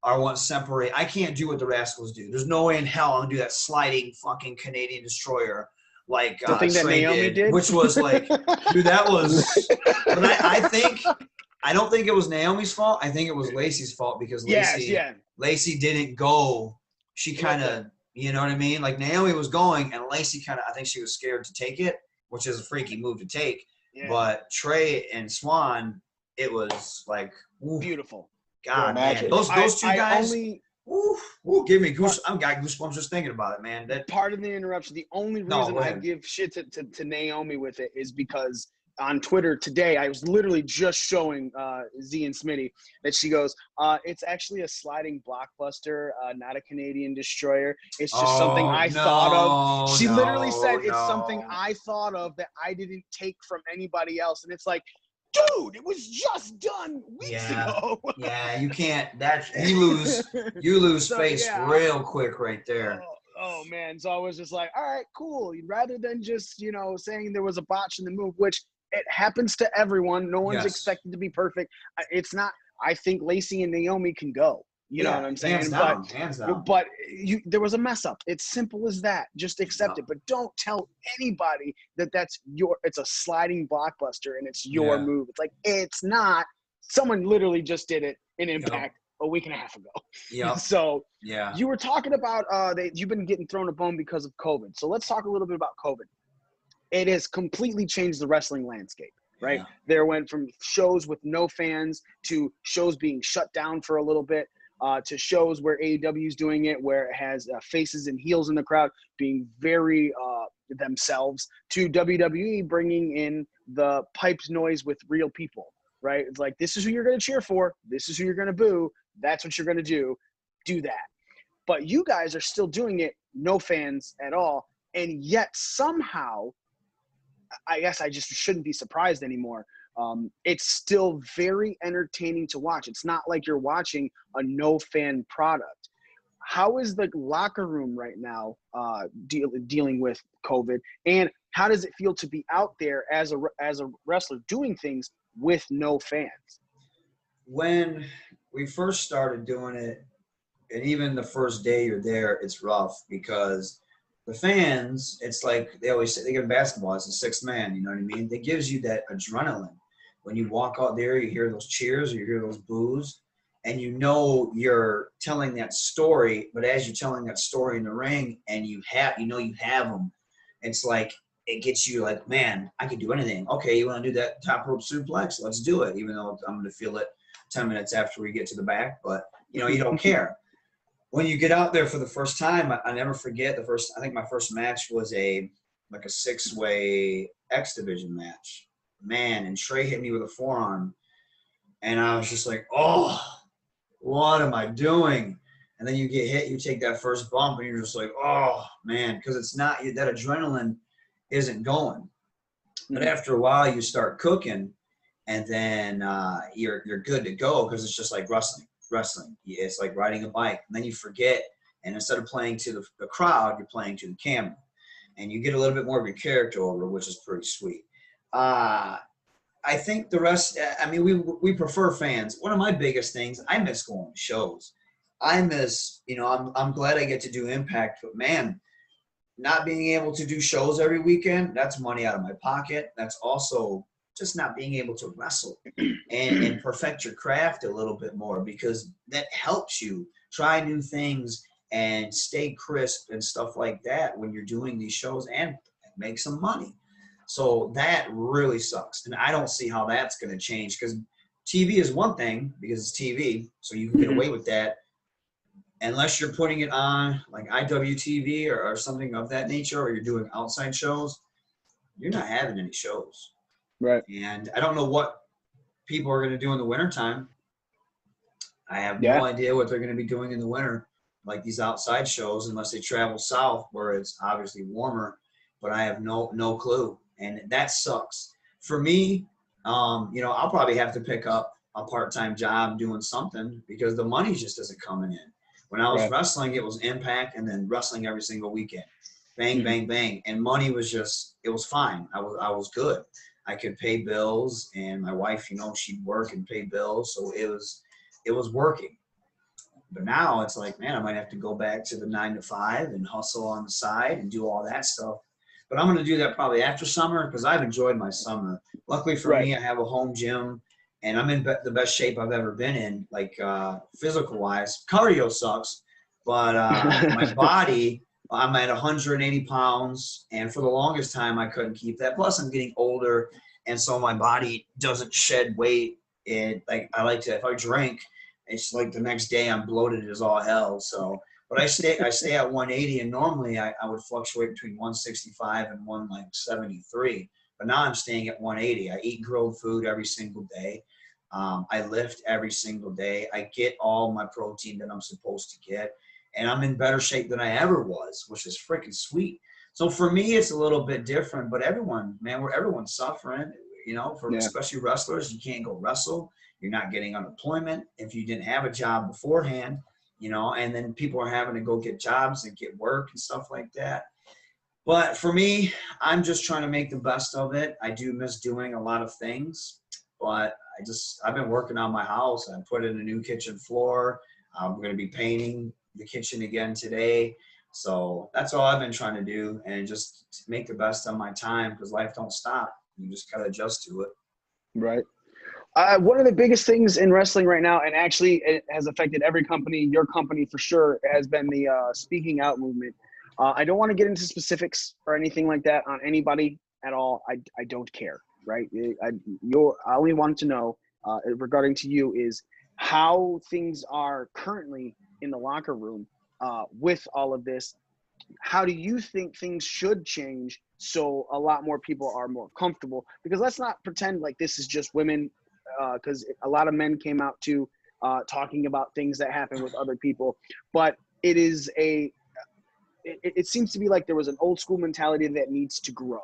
are what separate. I can't do what the Rascals do. There's no way in hell I'm gonna do that sliding fucking Canadian destroyer like the thing that Trey Naomi did, which was like, dude, that was. But I don't think it was Naomi's fault. I think it was Lacey's fault because Lacey didn't go. She kind of, you know what I mean? Like Naomi was going, and Lacey kind of, I think she was scared to take it, which is a freaky move to take. Yeah. But Trey and Swan, it was like beautiful. God, man, those two guys. Give me goose. I've got goosebumps just thinking about it, man. That pardon the interruption. The only reason I give shit to Naomi with it is because on Twitter today, I was literally just showing Z and Smitty that she goes, it's actually a sliding blockbuster, not a Canadian destroyer. It's just something I thought of. She literally said it's something I thought of that I didn't take from anybody else. And it's like, dude, it was just done weeks ago. Yeah, you can't. You lose face real quick right there. Oh man, so I was just like, all right, cool. Rather than just saying there was a botch in the move, which it happens to everyone. No one's expected to be perfect. It's not. I think Lacey and Naomi can go. You know what I'm saying? Hands down. But there was a mess up. It's simple as that. Just accept it. But don't tell anybody that it's a sliding blockbuster and it's your move. It's like, it's not. Someone literally just did it in Impact a week and a half ago. Yeah. So you were talking about you've been getting thrown a bone because of COVID. So let's talk a little bit about COVID. It has completely changed the wrestling landscape. Right? Yeah. There went from shows with no fans to shows being shut down for a little bit. To shows where AEW is doing it, where it has faces and heels in the crowd being very themselves, to WWE bringing in the piped noise with real people, right? It's like, this is who you're going to cheer for. This is who you're going to boo. That's what you're going to do. Do that. But you guys are still doing it, no fans at all. And yet somehow, I guess I just shouldn't be surprised anymore. It's still very entertaining to watch. It's not like you're watching a no-fan product. How is the locker room right now dealing with COVID, and how does it feel to be out there as a wrestler doing things with no fans? When we first started doing it, and even the first day you're there, it's rough because the fans, it's like they always say, they give basketball, it's a sixth man, you know what I mean? It gives you that adrenaline. When you walk out there, you hear those cheers, or you hear those boos, and you're telling that story. But as you're telling that story in the ring, and you have them, it's like it gets you like, man, I can do anything. Okay, you want to do that top rope suplex? Let's do it. Even though I'm going to feel it 10 minutes after we get to the back, but you don't care. When you get out there for the first time, I never forget I think my first match was a 6-way X Division match. Man, and Trey hit me with a forearm, and I was just like, oh, what am I doing? And then you get hit, you take that first bump, and you're just like, oh, man, because it's not, that adrenaline isn't going. But after a while, you start cooking, and then you're good to go because it's just like wrestling. It's like riding a bike. And then you forget, and instead of playing to the crowd, you're playing to the camera. And you get a little bit more of your character over, which is pretty sweet. I think the rest, I mean, we prefer fans. One of my biggest things, I miss going to shows. I miss, I'm glad I get to do Impact, but man, not being able to do shows every weekend, that's money out of my pocket. That's also just not being able to wrestle and perfect your craft a little bit more, because that helps you try new things and stay crisp and stuff like that when you're doing these shows and make some money. So that really sucks. And I don't see how that's going to change, because TV is one thing because it's TV. So you can get away with that unless you're putting it on like IWTV or something of that nature, or you're doing outside shows. You're not having any shows. Right. And I don't know what people are going to do in the wintertime. I have no idea what they're going to be doing in the winter, like these outside shows, unless they travel south where it's obviously warmer. But I have no clue. And that sucks. For me, I'll probably have to pick up a part-time job doing something because the money just isn't coming in. When I was wrestling, it was Impact and then wrestling every single weekend. Bang, bang, bang. And money was just, it was fine. I was good. I could pay bills, and my wife, she'd work and pay bills. So it was working. But now it's like, man, I might have to go back to the 9 to 5 and hustle on the side and do all that stuff. But I'm going to do that probably after summer because I've enjoyed my summer. Luckily for me, I have a home gym and I'm in the best shape I've ever been in, like physical wise. Cardio sucks, but my body, I'm at 180 pounds. And for the longest time, I couldn't keep that. Plus, I'm getting older. And so my body doesn't shed weight. Like I like to, if I drink, it's like the next day I'm bloated as all hell. So, but I stay at 180, and normally I would fluctuate between 165 and 173. But now I'm staying at 180. I eat grilled food every single day. I lift every single day. I get all my protein that I'm supposed to get, and I'm in better shape than I ever was, which is freaking sweet. So for me, it's a little bit different. But everyone's suffering. Especially wrestlers, you can't go wrestle. You're not getting unemployment if you didn't have a job beforehand, and then people are having to go get jobs and get work and stuff like that. But for me, I'm just trying to make the best of it. I do miss doing a lot of things, but I've been working on my house. I put in a new kitchen floor. We're going to be painting the kitchen again today. So that's all I've been trying to do, and just make the best of my time because life don't stop. You just got to adjust to it. Right. One of the biggest things in wrestling right now, and actually it has affected every company, your company for sure, has been the speaking out movement. I don't want to get into specifics or anything like that on anybody at all. I don't care, right? I only wanted to know regarding to you is how things are currently in the locker room with all of this. How do you think things should change so a lot more people are more comfortable? Because let's not pretend like this is just women, because a lot of men came out to talking about things that happen with other people. But it seems to be like there was an old school mentality that needs to grow,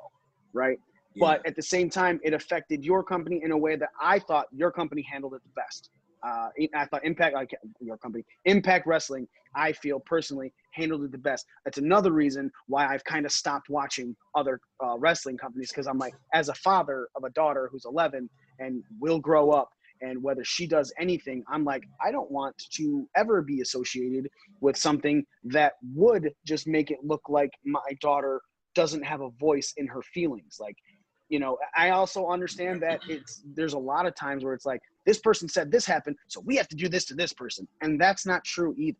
right? Yeah. But at the same time, it affected your company in a way that I thought your company handled it the best. I thought Impact Wrestling, I feel personally handled it the best. That's another reason why I've kind of stopped watching other wrestling companies, because I'm like, as a father of a daughter who's 11 and will grow up, and whether she does anything, I'm like, I don't want to ever be associated with something that would just make it look like my daughter doesn't have a voice in her feelings. Like, I also understand that there's a lot of times where it's like, this person said this happened, so we have to do this to this person. And that's not true either.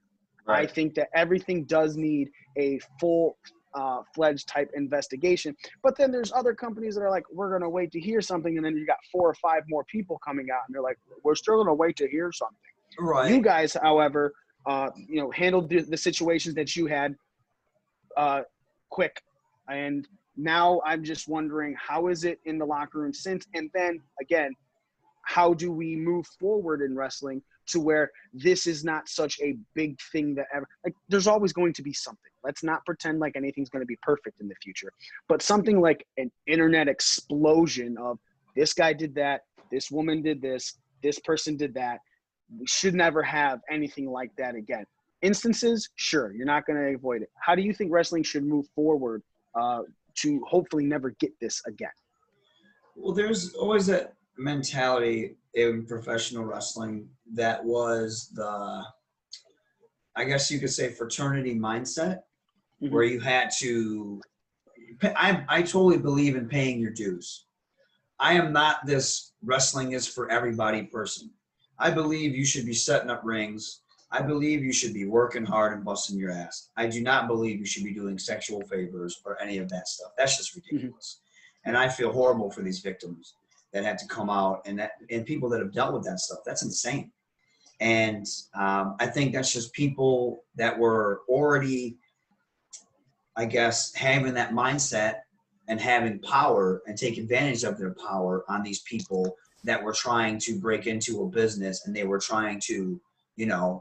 Right. I think that everything does need a full fledged type investigation. But then there's other companies that are like, we're going to wait to hear something. And then you got 4 or 5 more people coming out and they're like, we're still going to wait to hear something. Right. You guys, however, handled the situations that you had quick. And now I'm just wondering, how is it in the locker room since? And then again, how do we move forward in wrestling to where this is not such a big thing that ever, like, there's always going to be something. Let's not pretend like anything's going to be perfect in the future, but something like an internet explosion of this guy did that, this woman did this person did that. We should never have anything like that again. Instances, sure, you're not going to avoid it. How do you think wrestling should move forward to hopefully never get this again? Well, there's always that mentality in professional wrestling that was I guess you could say, fraternity mindset, mm-hmm. where you had to I totally believe in paying your dues. I am not this wrestling is for everybody person. I believe you should be setting up rings. I believe you should be working hard and busting your ass. I do not believe you should be doing sexual favors or any of that stuff. That's just ridiculous. Mm-hmm. And I feel horrible for these victims that had to come out and people that have dealt with that stuff. That's insane. And I think that's just people that were already, I guess, having that mindset and having power and take advantage of their power on these people that were trying to break into a business, and they were trying to, either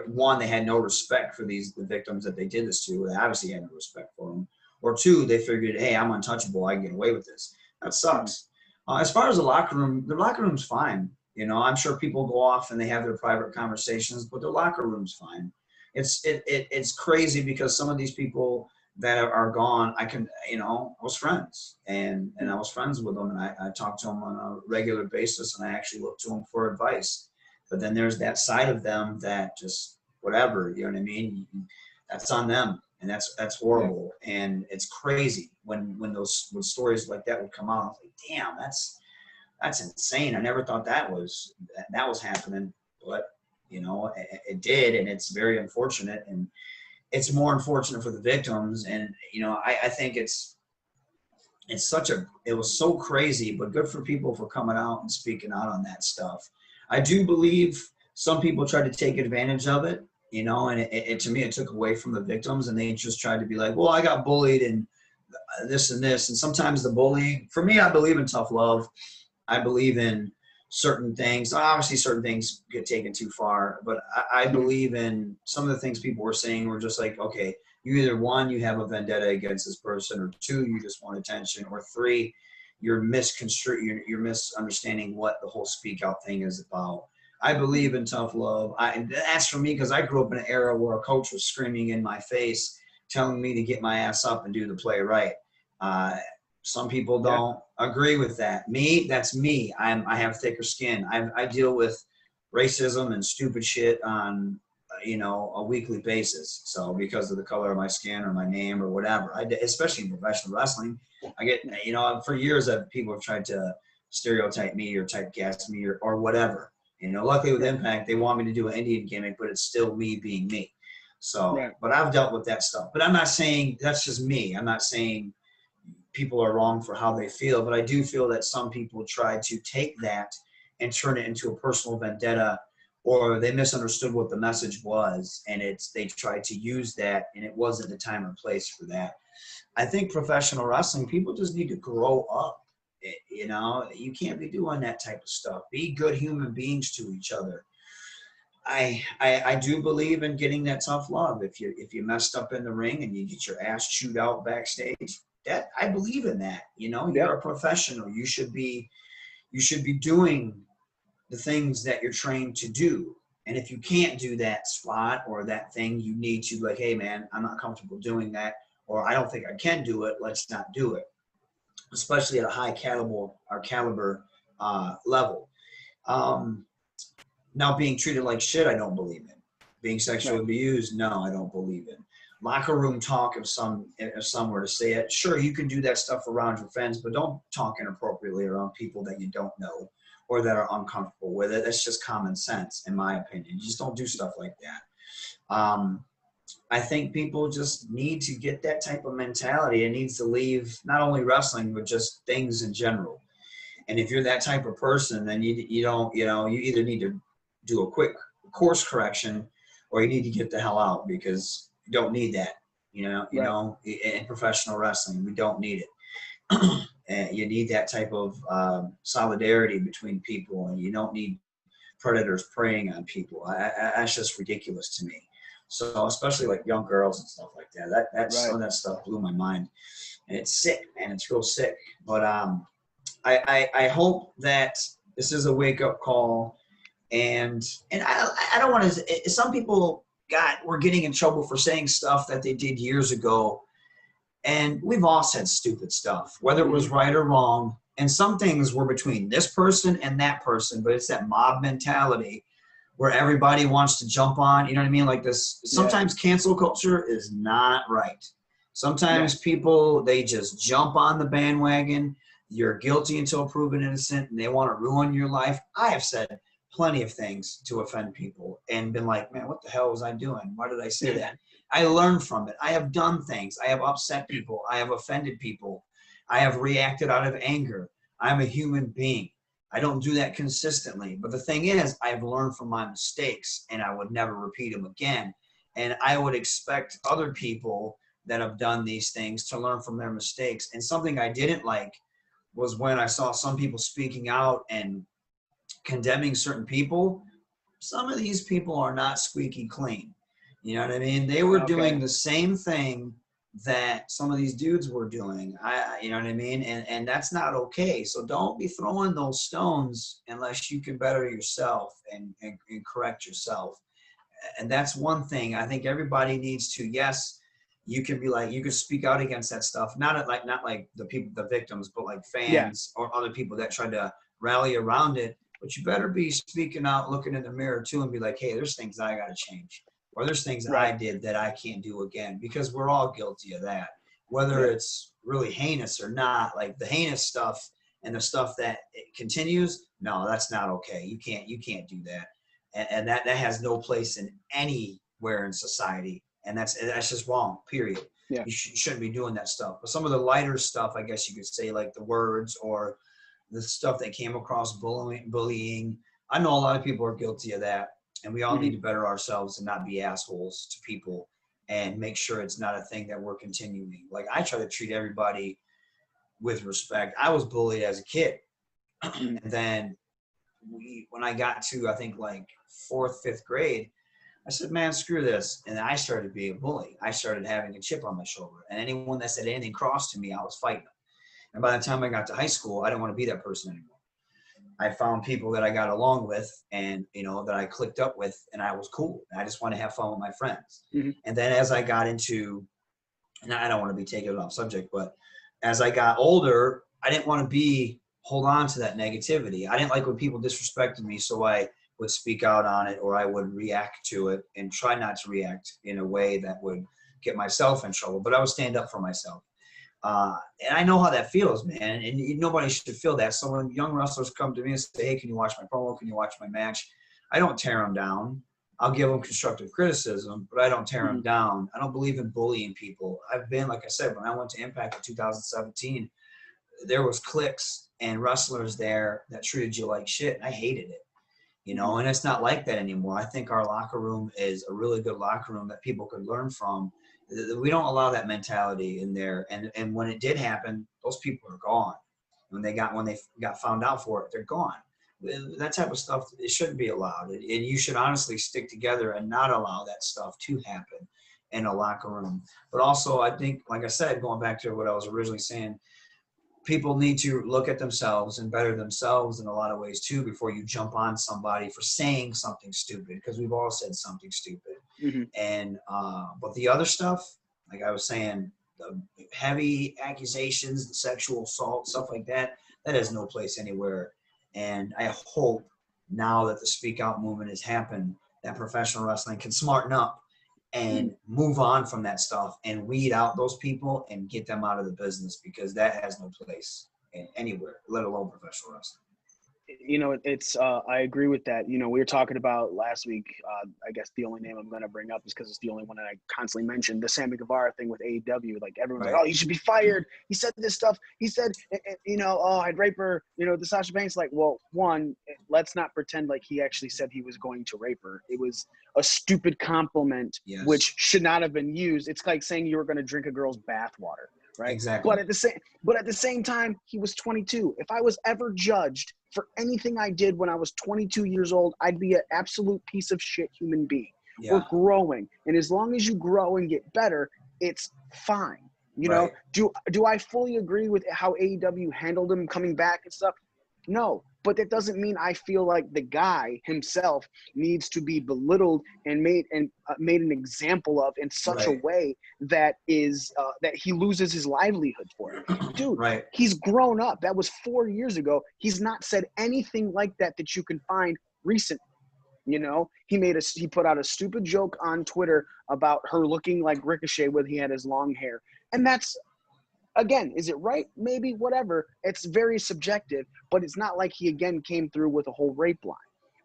one, they had no respect for the victims that they did this to. They obviously had no respect for them. Or 2, they figured, hey, I'm untouchable. I can get away with this. That sucks. As far as the locker room's fine. I'm sure people go off and they have their private conversations, but their locker room's fine. It's crazy because some of these people that are gone, I was friends and I was friends with them, and I talked to them on a regular basis, and I actually looked to them for advice. But then there's that side of them that just whatever, you know what I mean? That's on them, and that's horrible, and it's crazy when stories like that would come out. I was like, damn, that's insane. I never thought that was happening, but you know, it did, and it's very unfortunate, and it's more unfortunate for the victims. And you know, I think it was so crazy, but good for people for coming out and speaking out on that stuff. I do believe some people tried to take advantage of it, you know, and it to me, it took away from the victims, and they just tried to be like, well, I got bullied and this and this. And sometimes the bully, for me, I believe in tough love. I believe in certain things. Obviously, certain things get taken too far, but I believe in some of the things people were saying were just like, okay, you either one, you have a vendetta against this person, or two, you just want attention, or three, you're misunderstanding what the whole speak out thing is about. I believe in tough love. And that's for me because I grew up in an era where a coach was screaming in my face, telling me to get my ass up and do the play right. Some people don't agree with that. That's me. I have thicker skin. I deal with racism and stupid shit on, you know, a weekly basis. So because of the color of my skin or my name or whatever, especially in professional wrestling, I get, you know, for years that people have tried to stereotype me or typecast me or whatever. You know, luckily with Impact, they want me to do an Indian gimmick, but it's still me being me. So, but I've dealt with that stuff. But I'm not saying that's just me. I'm not saying people are wrong for how they feel, but I do feel that some people try to take that and turn it into a personal vendetta, or they misunderstood what the message was, and they tried to use that, and it wasn't the time or place for that. I think professional wrestling, people just need to grow up. You know, you can't be doing that type of stuff. Be good human beings to each other. I do believe in getting that tough love. If you messed up in the ring and you get your ass chewed out backstage, that I believe in that. You know, you're a professional. You should be doing the things that you're trained to do. And if you can't do that spot or that thing, you need to be like, hey man, I'm not comfortable doing that, or I don't think I can do it. Let's not do it. Especially at a high caliber level. Now, being treated like shit, I don't believe in. Being sexually abused, no, I don't believe in. Locker room talk, if some were to say it, sure, you can do that stuff around your friends, but don't talk inappropriately around people that you don't know or that are uncomfortable with it. That's just common sense, in my opinion. You just don't do stuff like that. I think people just need to get that type of mentality. It needs to leave not only wrestling, but just things in general. And if you're that type of person, then you either need to do a quick course correction, or you need to get the hell out, because you don't need that. You know, in professional wrestling, we don't need it. And you need that type of solidarity between people, and you don't need predators preying on people. That's just ridiculous to me. So especially like young girls and stuff like that. Some of that stuff blew my mind, and it's sick, man. It's real sick. But I hope that this is a wake up call, and I don't want to. Some people were getting in trouble for saying stuff that they did years ago, and we've all said stupid stuff, whether it was right or wrong. And some things were between this person and that person, but it's that mob mentality where everybody wants to jump on, you know what I mean? Like this, sometimes cancel culture is not right. Sometimes people, they just jump on the bandwagon. You're guilty until proven innocent, and they want to ruin your life. I have said plenty of things to offend people and been like, man, what the hell was I doing? Why did I say that? I learned from it. I have done things. I have upset people. I have offended people. I have reacted out of anger. I'm a human being. I don't do that consistently. But the thing is, I've learned from my mistakes, and I would never repeat them again. And I would expect other people that have done these things to learn from their mistakes. And something I didn't like was when I saw some people speaking out and condemning certain people. Some of these people are not squeaky clean. You know what I mean? They were doing the same thing that some of these dudes were doing. You know what I mean? And that's not okay. So don't be throwing those stones unless you can better yourself and correct yourself. And that's one thing I think everybody needs to. Yes, you can be like, you can speak out against that stuff. Not like the people, the victims, but like fans or other people that try to rally around it. but you better be speaking out, looking in the mirror too, and be like, hey, there's things I got to change, or there's things I did that I can't do again, because we're all guilty of that, whether it's really heinous or not. Like the heinous stuff and the stuff that it continues, no, that's not okay. You can't do that, and that has no place in anywhere in society, and that's just wrong. Period. Yeah. You shouldn't be doing that stuff. But some of the lighter stuff, I guess you could say, like the words or the stuff that came across bullying. I know a lot of people are guilty of that, and we all need to better ourselves and not be assholes to people, and make sure it's not a thing that we're continuing. Like I try to treat everybody with respect. I was bullied as a kid, and then when I got to, I think like 4th, 5th grade, I said, man, screw this. And I started being a bully. I started having a chip on my shoulder. And anyone that said anything cross to me, I was fighting them. And by the time I got to high school, I didn't want to be that person anymore. I found people that I got along with and, that I clicked up with, and I was cool. And I just want to have fun with my friends. And then as I got into, and I don't want to be taking it off subject, but as I got older, I didn't want to hold on to that negativity. I didn't like when people disrespected me, so I would speak out on it, or I would react to it and try not to react in a way that would get myself in trouble, but I would stand up for myself. And I know how that feels, man, and nobody should feel that. So when young wrestlers come to me and say, hey, can you watch my promo? Can you watch my match? I don't tear them down. I'll give them constructive criticism, but I don't tear them down. I don't believe in bullying people. I've been, like I said, when I went to Impact in 2017, there was cliques and wrestlers there that treated you like shit, and I hated it. And it's not like that anymore. I think our locker room is a really good locker room that people could learn from. We don't allow that mentality in there. And when it did happen, those people are gone. When they got found out for it, they're gone. That type of stuff, it shouldn't be allowed. And you should honestly stick together and not allow that stuff to happen in a locker room. But also, I think, like I said, going back to what I was originally saying, people need to look at themselves and better themselves in a lot of ways too before you jump on somebody for saying something stupid, because we've all said something stupid. And but the other stuff, like I was saying, the heavy accusations, the sexual assault, stuff like that, that has no place anywhere. And I hope now that the Speak Out movement has happened, that professional wrestling can smarten up and move on from that stuff and weed out those people and get them out of the business, because that has no place anywhere, let alone professional wrestling. It's I agree with that. We were talking about last week, I guess the only name I'm going to bring up is because it's the only one that I constantly mentioned, the Sammy Guevara thing with AEW. Like everyone's like, oh, you should be fired. He said this stuff. He said, oh, I'd rape her, the Sasha Banks. Like, well, one, let's not pretend like he actually said he was going to rape her. It was a stupid compliment, which should not have been used. It's like saying you were going to drink a girl's bathwater. Right. Exactly. But at the same time, he was 22. If I was ever judged for anything I did when I was 22 years old, I'd be an absolute piece of shit human being. Yeah. We're growing, and as long as you grow and get better, it's fine. Do I fully agree with how AEW handled him coming back and stuff? No, but that doesn't mean I feel like the guy himself needs to be belittled and made an example of in such a way that is that he loses his livelihood for it. Dude, he's grown up. That was 4 years ago. He's not said anything like that you can find recently. He put out a stupid joke on Twitter about her looking like Ricochet when he had his long hair, and that's. Again, is it right? Maybe, whatever. It's very subjective, but it's not like he, again, came through with a whole rape line.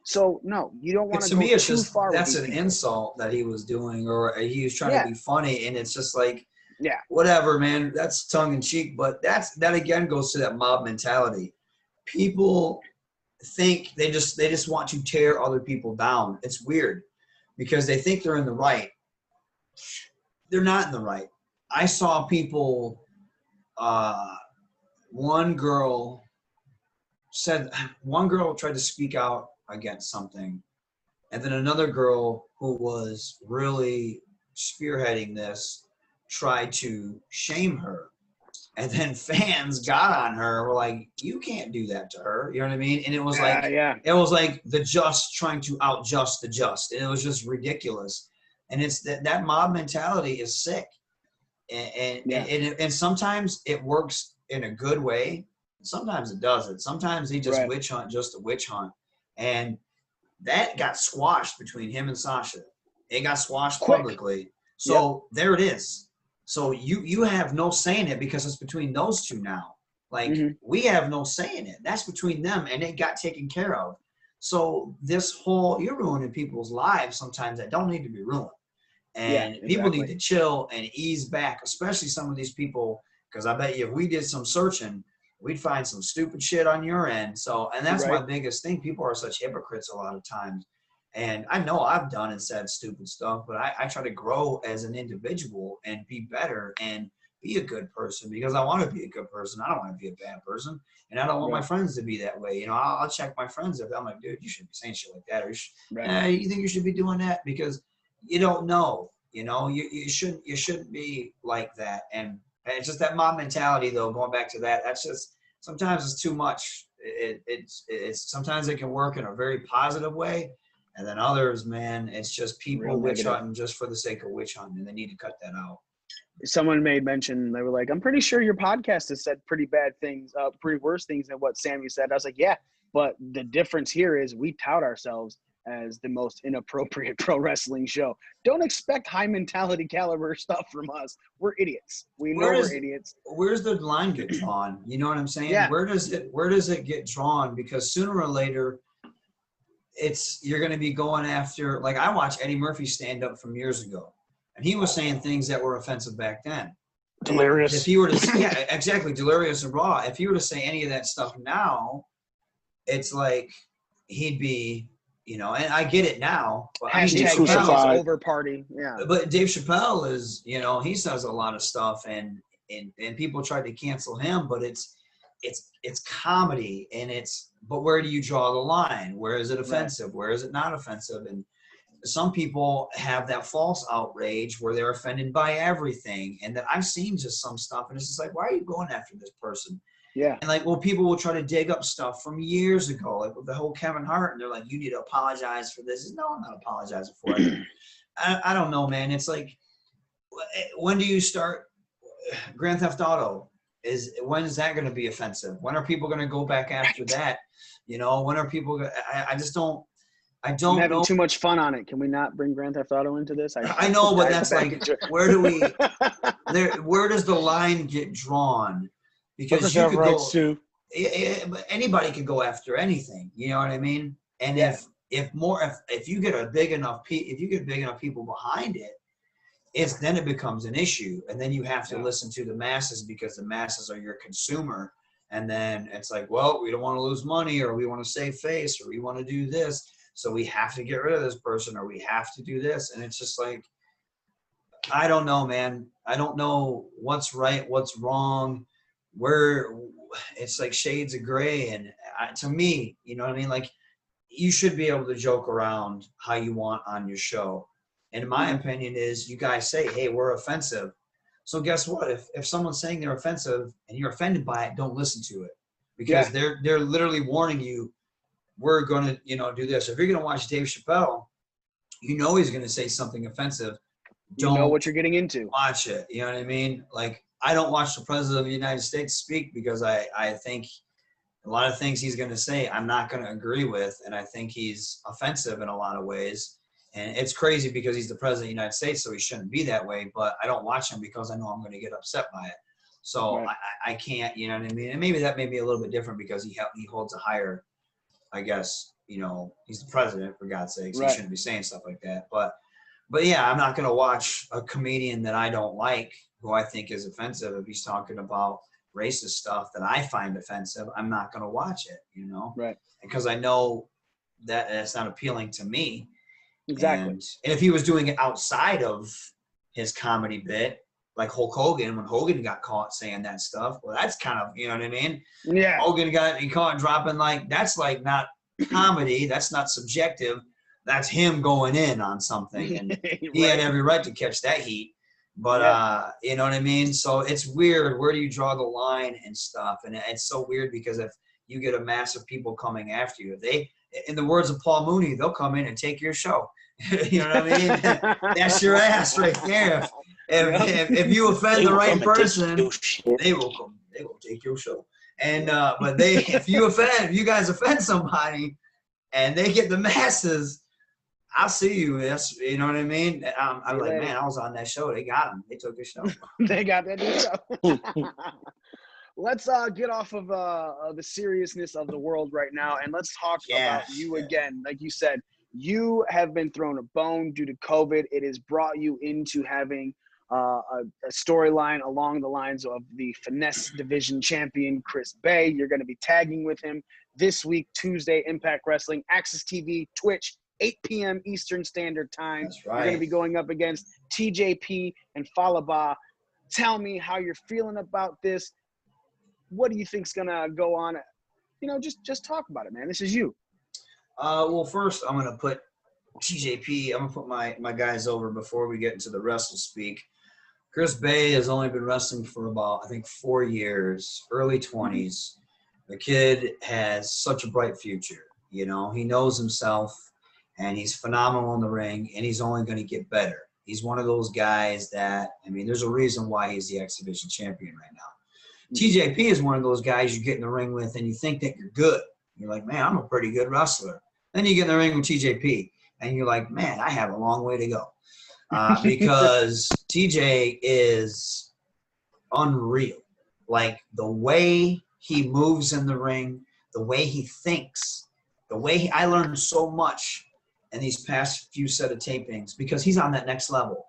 So, no, you don't want to go too far. That's an insult that he was doing, or he was trying to be funny, and it's just like, whatever, man. That's tongue-in-cheek, but that again goes to that mob mentality. People think they just want to tear other people down. It's weird because they think they're in the right. They're not in the right. I saw people... one girl tried to speak out against something, and then another girl who was really spearheading this tried to shame her, and then fans got on her, were like, you can't do that to her, you know what I mean? And it was it was like the just trying to outjust the just, and it was just ridiculous. And it's that mob mentality is sick. And sometimes it works in a good way. Sometimes it doesn't. Sometimes they just witch hunt just to witch hunt. And that got squashed between him and Sasha. It got squashed publicly. So there it is. So you have no say in it because it's between those two now. Like, we have no say in it. That's between them, and it got taken care of. So this whole, you're ruining people's lives sometimes that don't need to be ruined. And people need to chill and ease back, especially some of these people, because I bet you if we did some searching, we'd find some stupid shit on your end. So, and that's my biggest thing. People are such hypocrites a lot of times. And I know I've done and said stupid stuff, but I try to grow as an individual and be better and be a good person because I want to be a good person. I don't want to be a bad person. And I don't want my friends to be that way. You know, I'll check my friends if I'm like, dude, you shouldn't be saying shit like that. Or you think you should be doing that? Because you don't know. You know, you shouldn't be like that. And it's just that mob mentality, though, going back to that, that's just, sometimes it's too much. It's sometimes it can work in a very positive way. And then others, man, it's just people witch hunting just for the sake of witch hunting, and they need to cut that out. Someone made mention, they were like, I'm pretty sure your podcast has said pretty bad things, pretty worse things than what Sammy said. I was like, yeah, but the difference here is we tout ourselves as the most inappropriate pro wrestling show. Don't expect high mentality caliber stuff from us. We're idiots. We know we're idiots. Where's the line get drawn? You know what I'm saying? Yeah. Where does it get drawn? Because sooner or later, you're going to be going after, like, I watched Eddie Murphy stand up from years ago, and he was saying things that were offensive back then. Delirious. If he were to, yeah, exactly, delirious and raw. If he were to say any of that stuff now, it's like he'd be, you know, and I get it now. But Hashtag over party. Yeah. But Dave Chappelle is, you know, he says a lot of stuff, and people tried to cancel him, but it's comedy, and but where do you draw the line? Where is it offensive? Right. Where is it not offensive? And some people have that false outrage where they're offended by everything. And then I've seen just some stuff, and it's just like, why are you going after this person? Yeah. And like, well, people will try to dig up stuff from years ago, like with the whole Kevin Hart, and they're like, you need to apologize for this. No, I'm not apologizing for it. I don't know, man. It's like, when do you start Grand Theft Auto? When is that going to be offensive? When are people going to go back after that? You know, when are people? I don't I'm having know. Too much fun on it. Can we not bring Grand Theft Auto into this? I know, but that's like, where does the line get drawn? Because you could go, anybody could go after anything. You know what I mean? And if you get big enough people behind it, then it becomes an issue, and then you have to listen to the masses because the masses are your consumer. And then it's like, well, we don't want to lose money, or we want to save face, or we want to do this, so we have to get rid of this person, or we have to do this. And it's just like, I don't know, man. I don't know what's right, what's wrong, where it's like shades of gray. And to me, you know what I mean? Like, you should be able to joke around how you want on your show. And my opinion is, you guys say, hey, we're offensive. So guess what? If someone's saying they're offensive and you're offended by it, don't listen to it, because they're literally warning you, we're going to, you know, do this. If you're going to watch Dave Chappelle, you know he's going to say something offensive. Don't know what you're getting into. Watch it. You know what I mean? Like, I don't watch the President of the United States speak because I think a lot of things he's going to say I'm not going to agree with, and I think he's offensive in a lot of ways. And it's crazy because he's the President of the United States, so he shouldn't be that way. But I don't watch him because I know I'm going to get upset by it. So I can't, you know what I mean? And maybe that may be a little bit different because he holds a higher, I guess, you know, he's the president, for God's sakes. He shouldn't be saying stuff like that. But yeah, I'm not going to watch a comedian that I don't like, who I think is offensive. If he's talking about racist stuff that I find offensive, I'm not going to watch it, you know? Right. Because I know that it's not appealing to me. Exactly. And if he was doing it outside of his comedy bit, like Hulk Hogan, when Hogan got caught saying that stuff, well, that's kind of, you know what I mean? Yeah. Hogan got caught dropping, like, that's like not comedy. That's not subjective. That's him going in on something. And he had every right to catch that heat. But, you know what I mean? So it's weird. Where do you draw the line and stuff? And it's so weird because if you get a mass of people coming after you, in the words of Paul Mooney, they'll come in and take your show. You know what I mean? That's your ass right there. If you offend the right person, they will come. They will take your show. And but if you guys offend somebody, and they get the masses. I'll see you. That's, you know what I mean? I'm like, man, I was on that show. They got him. They took the show. They got that new show. Let's get off of the seriousness of the world right now, and let's talk about you again. Like you said, you have been thrown a bone due to COVID. It has brought you into having a storyline along the lines of the Finesse Division champion, Chris Bay. You're going to be tagging with him this week, Tuesday, Impact Wrestling, Access TV, Twitch, 8 p.m. Eastern Standard Time. That's right. You're going to be going up against TJP and Falaba. Tell me how you're feeling about this. What do you think's going to go on? You know, just talk about it, man. This is you. Well, first, I'm going to put TJP, I'm going to put my guys over before we get into the wrestle speak. Chris Bay has only been wrestling for about, I think, 4 years, early 20s. The kid has such a bright future. You know, he knows himself, and he's phenomenal in the ring, and he's only going to get better. He's one of those guys that, I mean, there's a reason why he's the X Division champion right now. TJP is one of those guys you get in the ring with, and you think that you're good. You're like, man, I'm a pretty good wrestler. Then you get in the ring with TJP, and you're like, man, I have a long way to go. Because TJ is unreal. Like, the way he moves in the ring, the way he thinks, the way I learned so much in these past few set of tapings because he's on that next level.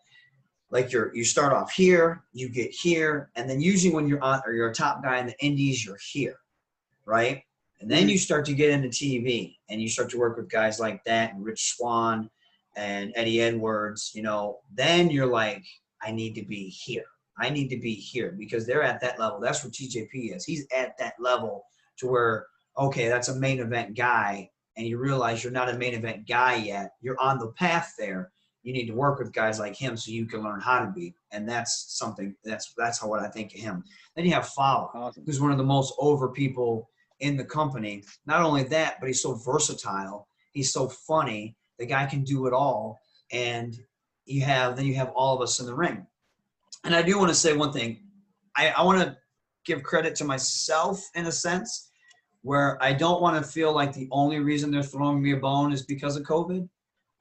Like, you start off here, you get here, and then usually when you're on, or you're a top guy in the indies, you're here, right? And then you start to get into TV, and you start to work with guys like that, and Rich Swann, and Eddie Edwards, you know, then you're like, I need to be here. I need to be here because they're at that level. That's what TJP is. He's at that level to where, okay, that's a main event guy, and you realize you're not a main event guy yet. You're on the path there. You need to work with guys like him so you can learn how to be. And that's something, that's how what I think of him. Then you have Fowler, who's one of the most over people in the company. Not only that, but he's so versatile. He's so funny. The guy can do it all. And then you have all of us in the ring. And I do want to say one thing. I want to give credit to myself in a sense where I don't want to feel like the only reason they're throwing me a bone is because of COVID.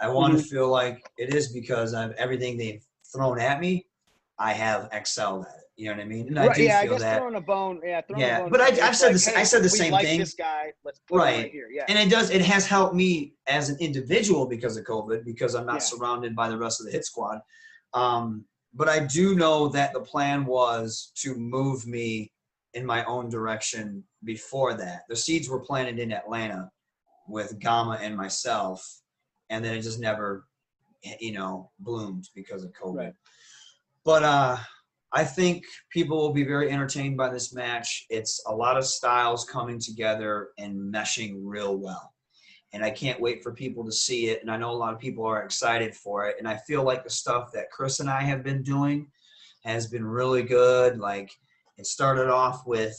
I want to feel like it is because of everything they've thrown at me, I have excelled at it. You know what I mean? And I do feel I guess that. throwing a bone. A bone but I've said like, I said the we same like thing. This guy, let's put him right here. Yeah. And it has helped me as an individual because of COVID, because I'm not surrounded by the rest of the hit squad. But I do know that the plan was to move me in my own direction before that. The seeds were planted in Atlanta with Gama and myself, and then it just never, bloomed because of COVID. Right. But I think people will be very entertained by this match. It's a lot of styles coming together and meshing real well. And I can't wait for people to see it. And I know a lot of people are excited for it. And I feel like the stuff that Chris and I have been doing has been really good. Like, it started off with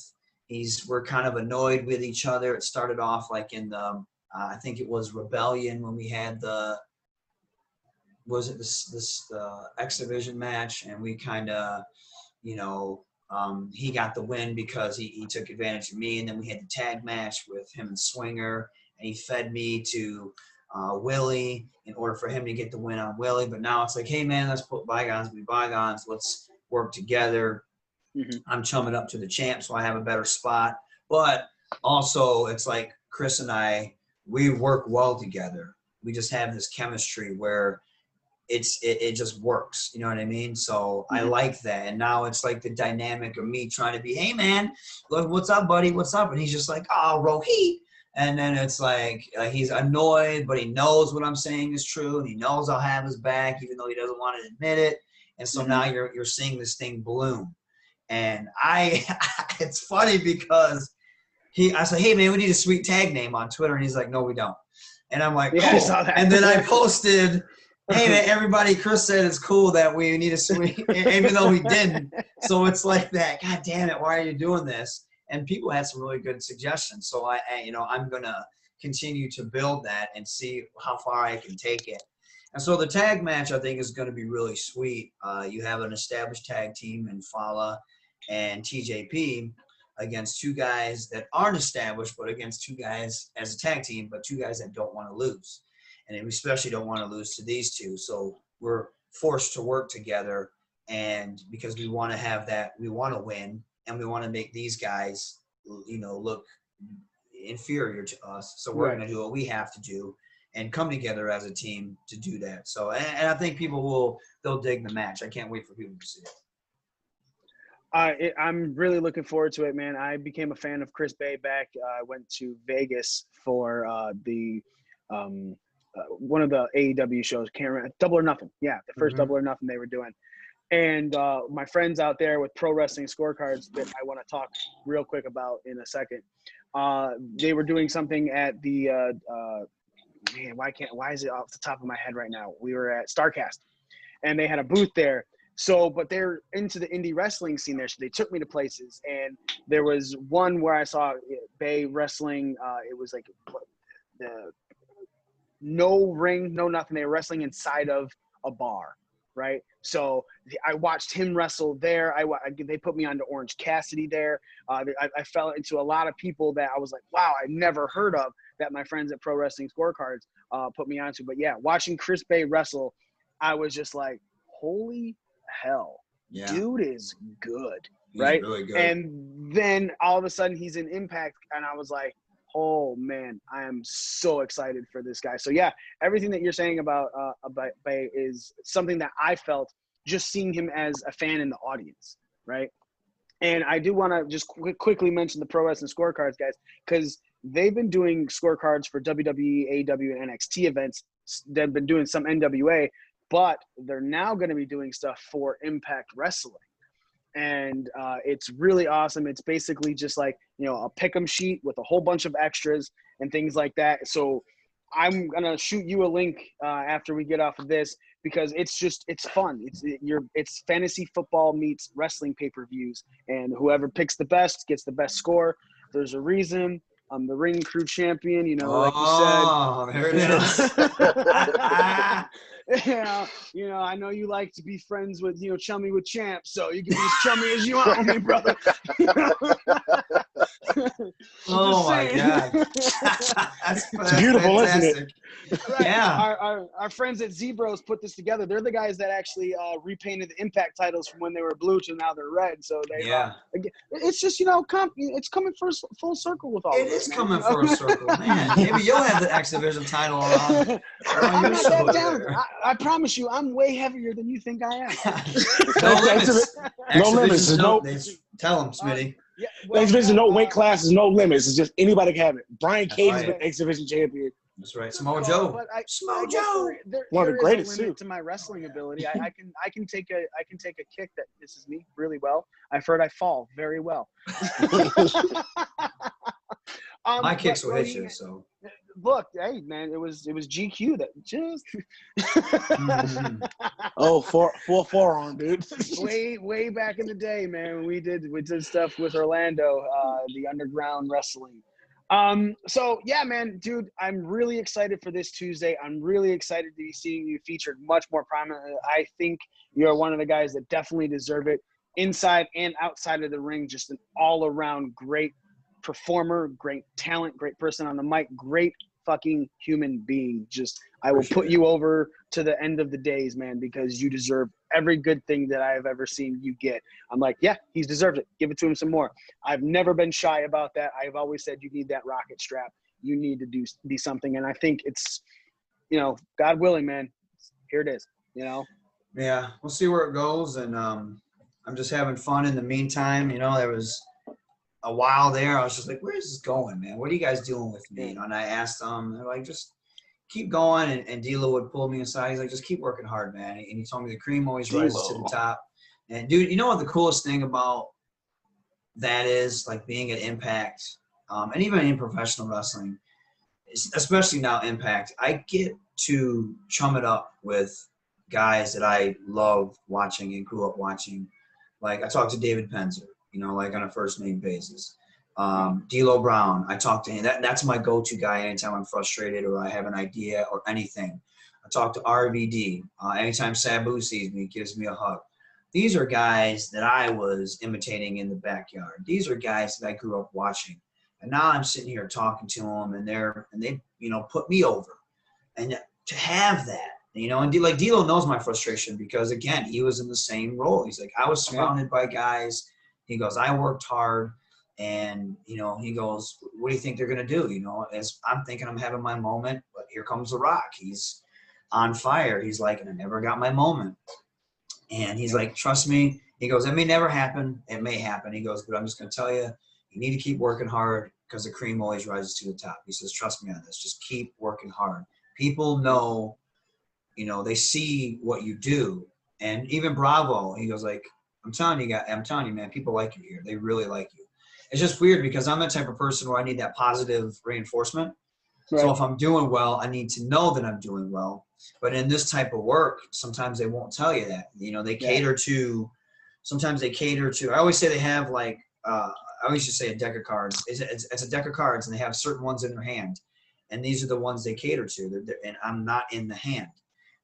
we're kind of annoyed with each other. It started off like in the, I think it was Rebellion when we had this X Division match, and we kind of, he got the win because he took advantage of me, and then we had the tag match with him and Swinger, and he fed me to Willie in order for him to get the win on Willie. But now it's like, hey man, let's put bygones be bygones. Let's work together. Mm-hmm. I'm chumming up to the champ, so I have a better spot. But also, it's like Chris and I, we work well together. We just have this chemistry where it just works. You know what I mean? So I like that. And now it's like the dynamic of me trying to be, hey man, look, what's up, buddy? What's up? And he's just like, oh, Rohit. And then it's like he's annoyed, but he knows what I'm saying is true, and he knows I'll have his back, even though he doesn't want to admit it. And so now you're seeing this thing bloom. And it's funny because I said, hey man, we need a sweet tag name on Twitter, and he's like, no, we don't. And I'm like, cool. I saw that. And then I posted, hey man, everybody, Chris said it's cool that we need a sweet, even though we didn't. So it's like that. God damn it, why are you doing this? And people had some really good suggestions. So I'm gonna continue to build that and see how far I can take it. And so the tag match, I think, is going to be really sweet. You have an established tag team in Fala and TJP, against two guys that aren't established, but against two guys as a tag team, but two guys that don't want to lose. And we especially don't want to lose to these two. So we're forced to work together, and because we want to have that, we want to win, and we want to make these guys, look inferior to us. So we're going to do what we have to do and come together as a team to do that. So, and I think they'll dig the match. I can't wait for people to see it. I'm really looking forward to it, man. I became a fan of Chris Bay back. I went to Vegas for one of the AEW shows. Can't remember. Double or Nothing. Yeah, the first Double or Nothing they were doing. And my friends out there with Pro Wrestling Scorecards that I want to talk real quick about in a second. They were doing something at the why is it off the top of my head right now? We were at StarCast, and they had a booth there. So, but they're into the indie wrestling scene there. So they took me to places, and there was one where I saw Bay wrestling. It was like the no ring, no nothing. They were wrestling inside of a bar, right? So I watched him wrestle there. They put me onto Orange Cassidy there. I fell into a lot of people that I was like, wow, I never heard of, that my friends at Pro Wrestling Scorecards put me onto. But yeah, watching Chris Bay wrestle, I was just like, holy hell, dude is good, right? He's really good. And then all of a sudden he's in Impact, and I was like, oh man, I am so excited for this guy. So yeah, everything that you're saying about Bay is something that I felt just seeing him as a fan in the audience, right? And I do want to just quickly mention the Pro Wrestling Scorecards guys, because they've been doing scorecards for WWE, AEW, and NXT events. They've been doing some NWA, but they're now going to be doing stuff for Impact Wrestling. And it's really awesome. It's basically just like, a pick'em sheet with a whole bunch of extras and things like that. So I'm going to shoot you a link after we get off of this, because it's fun. It's fantasy football meets wrestling pay-per-views, and whoever picks the best gets the best score. There's a reason I'm the Ring Crew champion, like you said. Oh, there it is. I know you like to be friends with, chummy with champs, so you can be as chummy as you want with me, brother. Oh my God. That's beautiful, fantastic. isn't it? Right. Yeah. Our friends at Zebros put this together. They're the guys that actually repainted the Impact titles from when they were blue to now they're red. So they, it's just, it's coming full circle with all It this. is coming full circle, man. Maybe you'll have the X Division title on I'm your not show. that down. I promise you, I'm way heavier than you think I am. No limits. No limits. Tell them, Smitty. X Division, no weight classes, no limits. It's just anybody can have it. Brian Cage has been X Division champion. That's right, Samoa Joe. Samoa Joe. One of the greatest limit to my wrestling ability. I can take a kick that misses me really well. I've heard I fall very well. My kicks will hit you. So look, hey man, it was GQ that just. Oh, full forearm, dude. way back in the day, man, when we did stuff with Orlando, the underground wrestling. So yeah, man, dude, I'm really excited for this Tuesday. I'm really excited to be seeing you featured much more prominently. I think you're one of the guys that definitely deserve it, inside and outside of the ring. Just an all-around great performer, great talent, great person on the mic, great fucking human being. Just, I will put you over to the end of the days, man, because you deserve every good thing that I have ever seen you get. I'm like, yeah, he's deserved it. Give it to him some more. I've never been shy about that. I've always said you need that rocket strap. You need to be something. And I think it's, God willing, man, here it is, Yeah, we'll see where it goes. And I'm just having fun in the meantime. There was a while there, I was just like, where is this going, man? What are you guys doing with me? And I asked them, they're like, just keep going. And D'Lo would pull me aside. He's like, just keep working hard, man. And he told me the cream always rises to the top. And dude, you know what the coolest thing about that is, like being at Impact, and even in professional wrestling, especially now Impact, I get to chum it up with guys that I love watching and grew up watching. Like I talked to David Penzer, like on a first name basis. D'Lo Brown, I talk to him. That's my go-to guy anytime I'm frustrated or I have an idea or anything. I talk to RVD. Anytime Sabu sees me, he gives me a hug. these are guys that I was imitating in the backyard. These are guys that I grew up watching. And now I'm sitting here talking to them, and they put me over. And to have that, and D'Lo knows my frustration because, again, he was in the same role. He's like, I was surrounded by guys. He goes, I worked hard. And, he goes, what do you think they're going to do? As I'm thinking I'm having my moment, but here comes The Rock. He's on fire. He's like, and I never got my moment. And he's like, trust me. He goes, it may never happen. It may happen. He goes, but I'm just going to tell you, you need to keep working hard because the cream always rises to the top. He says, trust me on this. Just keep working hard. People know, they see what you do. And even Bravo, he goes like, I'm telling you, man, people like you here. They really like you. It's just weird because I'm the type of person where I need that positive reinforcement. Right. So if I'm doing well, I need to know that I'm doing well. But in this type of work, sometimes they won't tell you that. They cater to – sometimes they cater to – I always say they have like I always just say a deck of cards. It's a deck of cards, and they have certain ones in their hand. And these are the ones they cater to. And I'm not in the hand.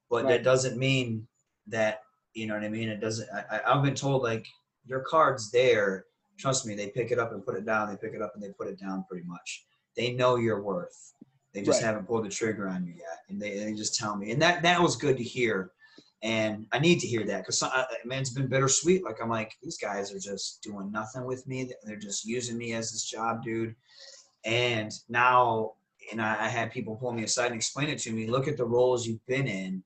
But that doesn't mean that – you know what I mean? It doesn't – I've been told like your card's there. Trust me, they pick it up and put it down. They pick it up and they put it down pretty much. They know your worth. They just haven't pulled the trigger on you yet. And they just tell me. And that was good to hear. And I need to hear that because, man, it's been bittersweet. Like, I'm like, these guys are just doing nothing with me. They're just using me as this job dude. And now, I had people pull me aside and explain it to me. Look at the roles you've been in.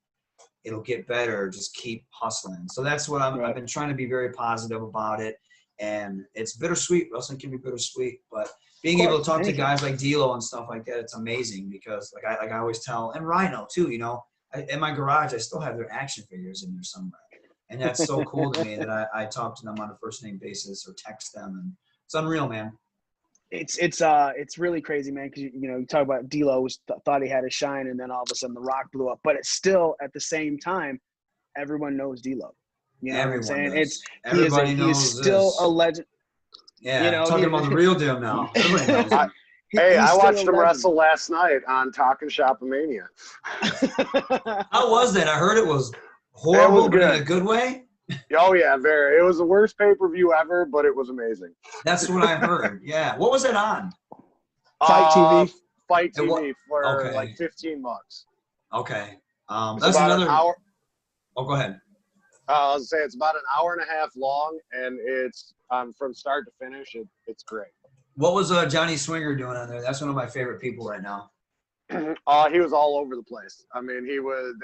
It'll get better. Just keep hustling. So that's what I've been trying to be very positive about it. And it's bittersweet. Wrestling can be bittersweet, but being able to talk to guys like D'Lo and stuff like that, it's amazing because like I always tell, and Rhino too, in my garage, I still have their action figures in there somewhere. And that's so cool to me that I talk to them on a first name basis or text them, and it's unreal, man. It's really crazy, man. Cause you talk about D'Lo thought he had a shine and then all of a sudden The Rock blew up, but it's still at the same time, everyone knows D'Lo. You know Everyone what I'm saying? knows. Everybody he is still a legend. Yeah, talking about the real deal now. Everybody knows him. Hey, I watched him wrestle last night on Talkin' Shopomania. How was that? I heard it was horrible, but in a good way. Oh yeah, very. It was the worst pay-per-view ever, but it was amazing. That's what I heard. Yeah. What was it on? Fight TV. Fight TV for like $15. Okay. That's another hour. Oh, go ahead. I was saying it's about an hour and a half long, and it's from start to finish. It's great. What was Johnny Swinger doing on there? That's one of my favorite people right now. He was all over the place. I mean, he was.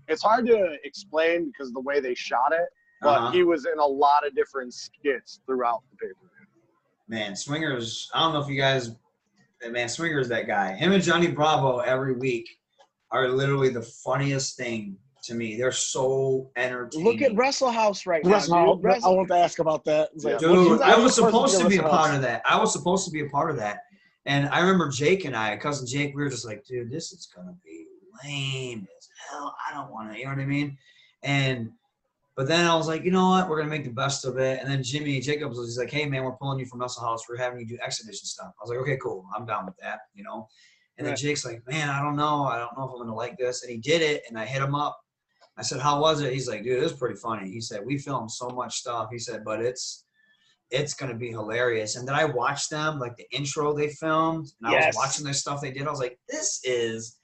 It's hard to explain because of the way they shot it, but he was in a lot of different skits throughout the pay-per-view. Man, Swinger's. I don't know if you guys. Man, Swinger's that guy. Him and Johnny Bravo every week are literally the funniest thing. To me, they're so entertaining. Look at Wrestle House right now. I want to ask about that. Like, dude, I was supposed to be a part of that. And I remember Jake and cousin Jake, we were just like, dude, this is going to be lame as hell. I don't want to, you know what I mean? But then I was like, you know what? We're going to make the best of it. And then Jimmy Jacobs was like, hey, man, we're pulling you from Wrestle House. We're having you do exhibition stuff. I was like, okay, cool. I'm down with that, And then Jake's like, man, I don't know. I don't know if I'm going to like this. And he did it, and I hit him up. I said, how was it? He's like, dude, it was pretty funny. He said, we filmed so much stuff. He said, but it's going to be hilarious. And then I watched them, like the intro they filmed, and I was watching their stuff they did. I was like, this is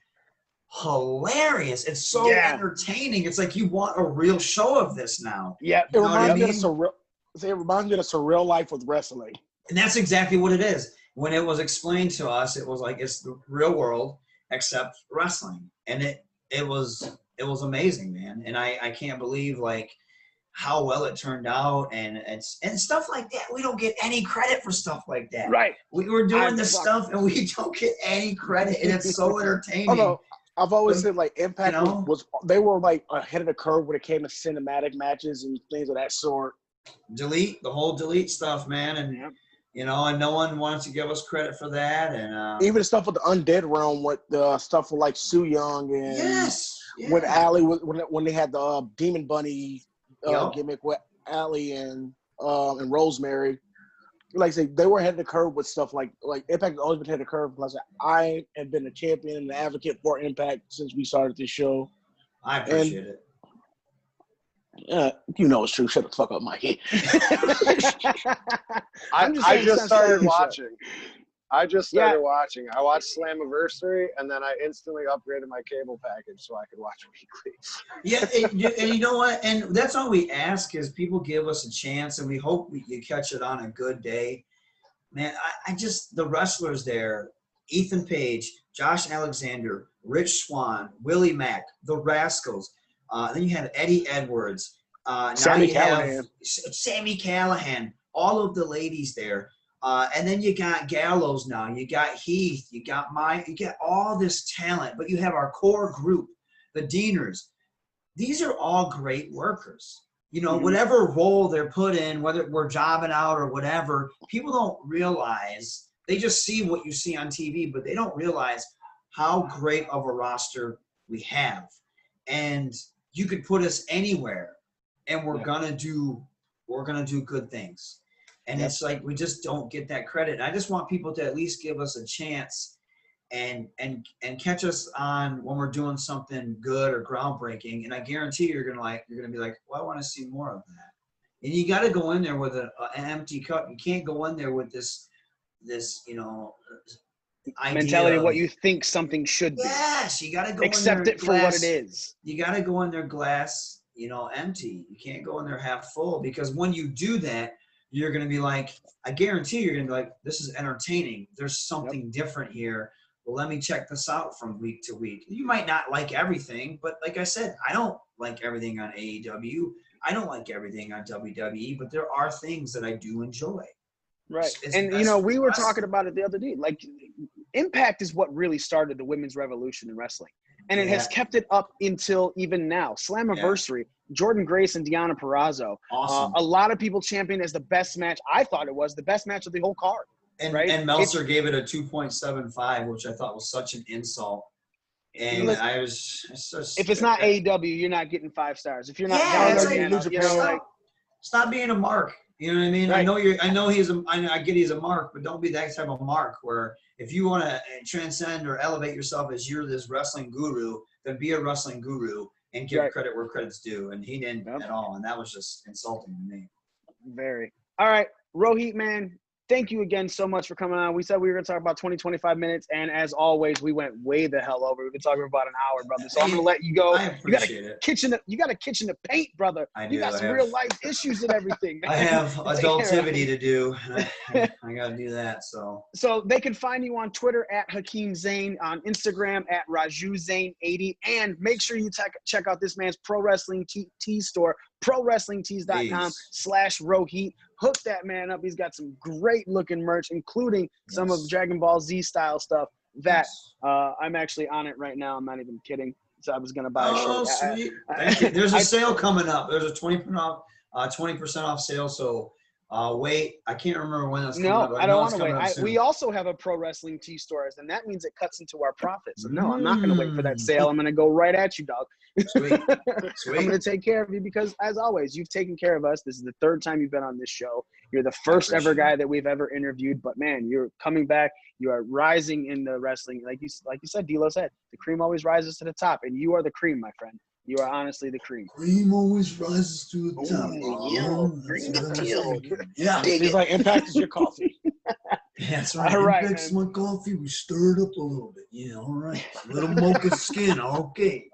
hilarious. It's so entertaining. It's like you want a real show of this now. Yeah, it reminds me of surreal life with wrestling. And that's exactly what it is. When it was explained to us, it was like it's the real world except wrestling. And it was amazing, man. And I can't believe like how well it turned out and stuff like that. We don't get any credit for stuff like that. Right. We were doing this stuff and we don't get any credit, and it's so entertaining. Although I've always said like Impact was they were like ahead of the curve when it came to cinematic matches and things of that sort. The whole delete stuff, man, and and no one wanted to give us credit for that. And even the stuff with the Undead Realm, with the stuff with like Su Yung and with Allie, when they had the Demon Bunny gimmick with Allie and Rosemary. Like I say, they were ahead of the curve with stuff like Impact has always been ahead of the curve. Plus, I have been a champion and an advocate for Impact since we started this show. I appreciate it. You know it's true. Shut the fuck up, Mikey. I just started watching. I watched Slammiversary, and then I instantly upgraded my cable package so I could watch weekly. Yeah, and you know what? And that's all we ask is people give us a chance, and we hope you catch it on a good day. Man, I just, the wrestlers there, Ethan Page, Josh Alexander, Rich Swann, Willie Mack, the Rascals. Then you have Eddie Edwards. Sammy Callahan. Sammy Callahan. All of the ladies there. And then you got Gallows now. You got Heath. You got all this talent. But you have our core group, the Deaners. These are all great workers. You know, whatever role they're put in, whether we're jobbing out or whatever, people don't realize. They just see what you see on TV, but they don't realize how great of a roster we have. And you could put us anywhere, and we're gonna do good things. And it's like we just don't get that credit. And I just want people to at least give us a chance and catch us on when we're doing something good or groundbreaking. And I guarantee you're gonna be like, well, I want to see more of that. And you got to go in there with an empty cup. You can't go in there with this mentality of what you think something should be. Yes, you got to go accept it for what it is. You got to go in there glass, empty. You can't go in there half full, because when you do that, you're going to be like, I guarantee you're going to be like, this is entertaining. There's something different here. Well, let me check this out from week to week. You might not like everything, but like I said, I don't like everything on AEW. I don't like everything on WWE, but there are things that I do enjoy. Right. And, we were talking about it the other day. Like, Impact is what really started the women's revolution in wrestling. And it has kept it up until even now. Slammiversary, Jordan Grace and Deonna Purrazzo. Awesome. A lot of people championed as the best match. I thought it was the best match of the whole card. And Meltzer gave it a 2.75, which I thought was such an insult. And if it's not AEW, you're not getting 5 stars. If you're not, stop being a mark. You know what I mean? Right. I get he's a mark, but don't be that type of mark where if you want to transcend or elevate yourself as you're this wrestling guru, then be a wrestling guru and give credit where credit's due. And he didn't at all. And that was just insulting to me. Very. All right. Rohit, man, thank you again so much for coming on. We said we were going to talk about 20, 25 minutes. And as always, we went way the hell over. We've been talking for about an hour, brother. So I'm going to let you go. I appreciate it. You got a kitchen to paint, brother. I do. You got some real life issues and everything. Man. I have adultivity to do. I got to do that. So they can find you on Twitter at Hakeem Zayn, on Instagram at Raju Zayn 80. And make sure you check out this man's Pro Wrestling Tees store, ProWrestlingTees.com/Rohit. Hook that man up. He's got some great looking merch, including some of Dragon Ball Z style stuff that I'm actually on it right now. I'm not even kidding. So I was going to buy a shirt. Oh, sweet. Thank you. There's a sale coming up. There's a 20% off sale. So wait, I can't remember when that's coming up. No, I don't want to wait. We also have a Pro Wrestling Tee store, and that means it cuts into our profits. So no, I'm not going to wait for that sale. I'm going to go right at you, dog. Sweet. I'm going to take care of you because, as always, you've taken care of us. This is the 3rd time you've been on this show. You're the first ever guy that we've ever interviewed. But, man, you're coming back. You are rising in the wrestling. Like you said, D'Lo said, the cream always rises to the top, and you are the cream, my friend. You are honestly the cream. Cream always rises to the top. Yeah, it's like Impact is your coffee. That's right. All right, Impact's my coffee. We stir it up a little bit. Yeah, all right. A little mocha skin. Okay.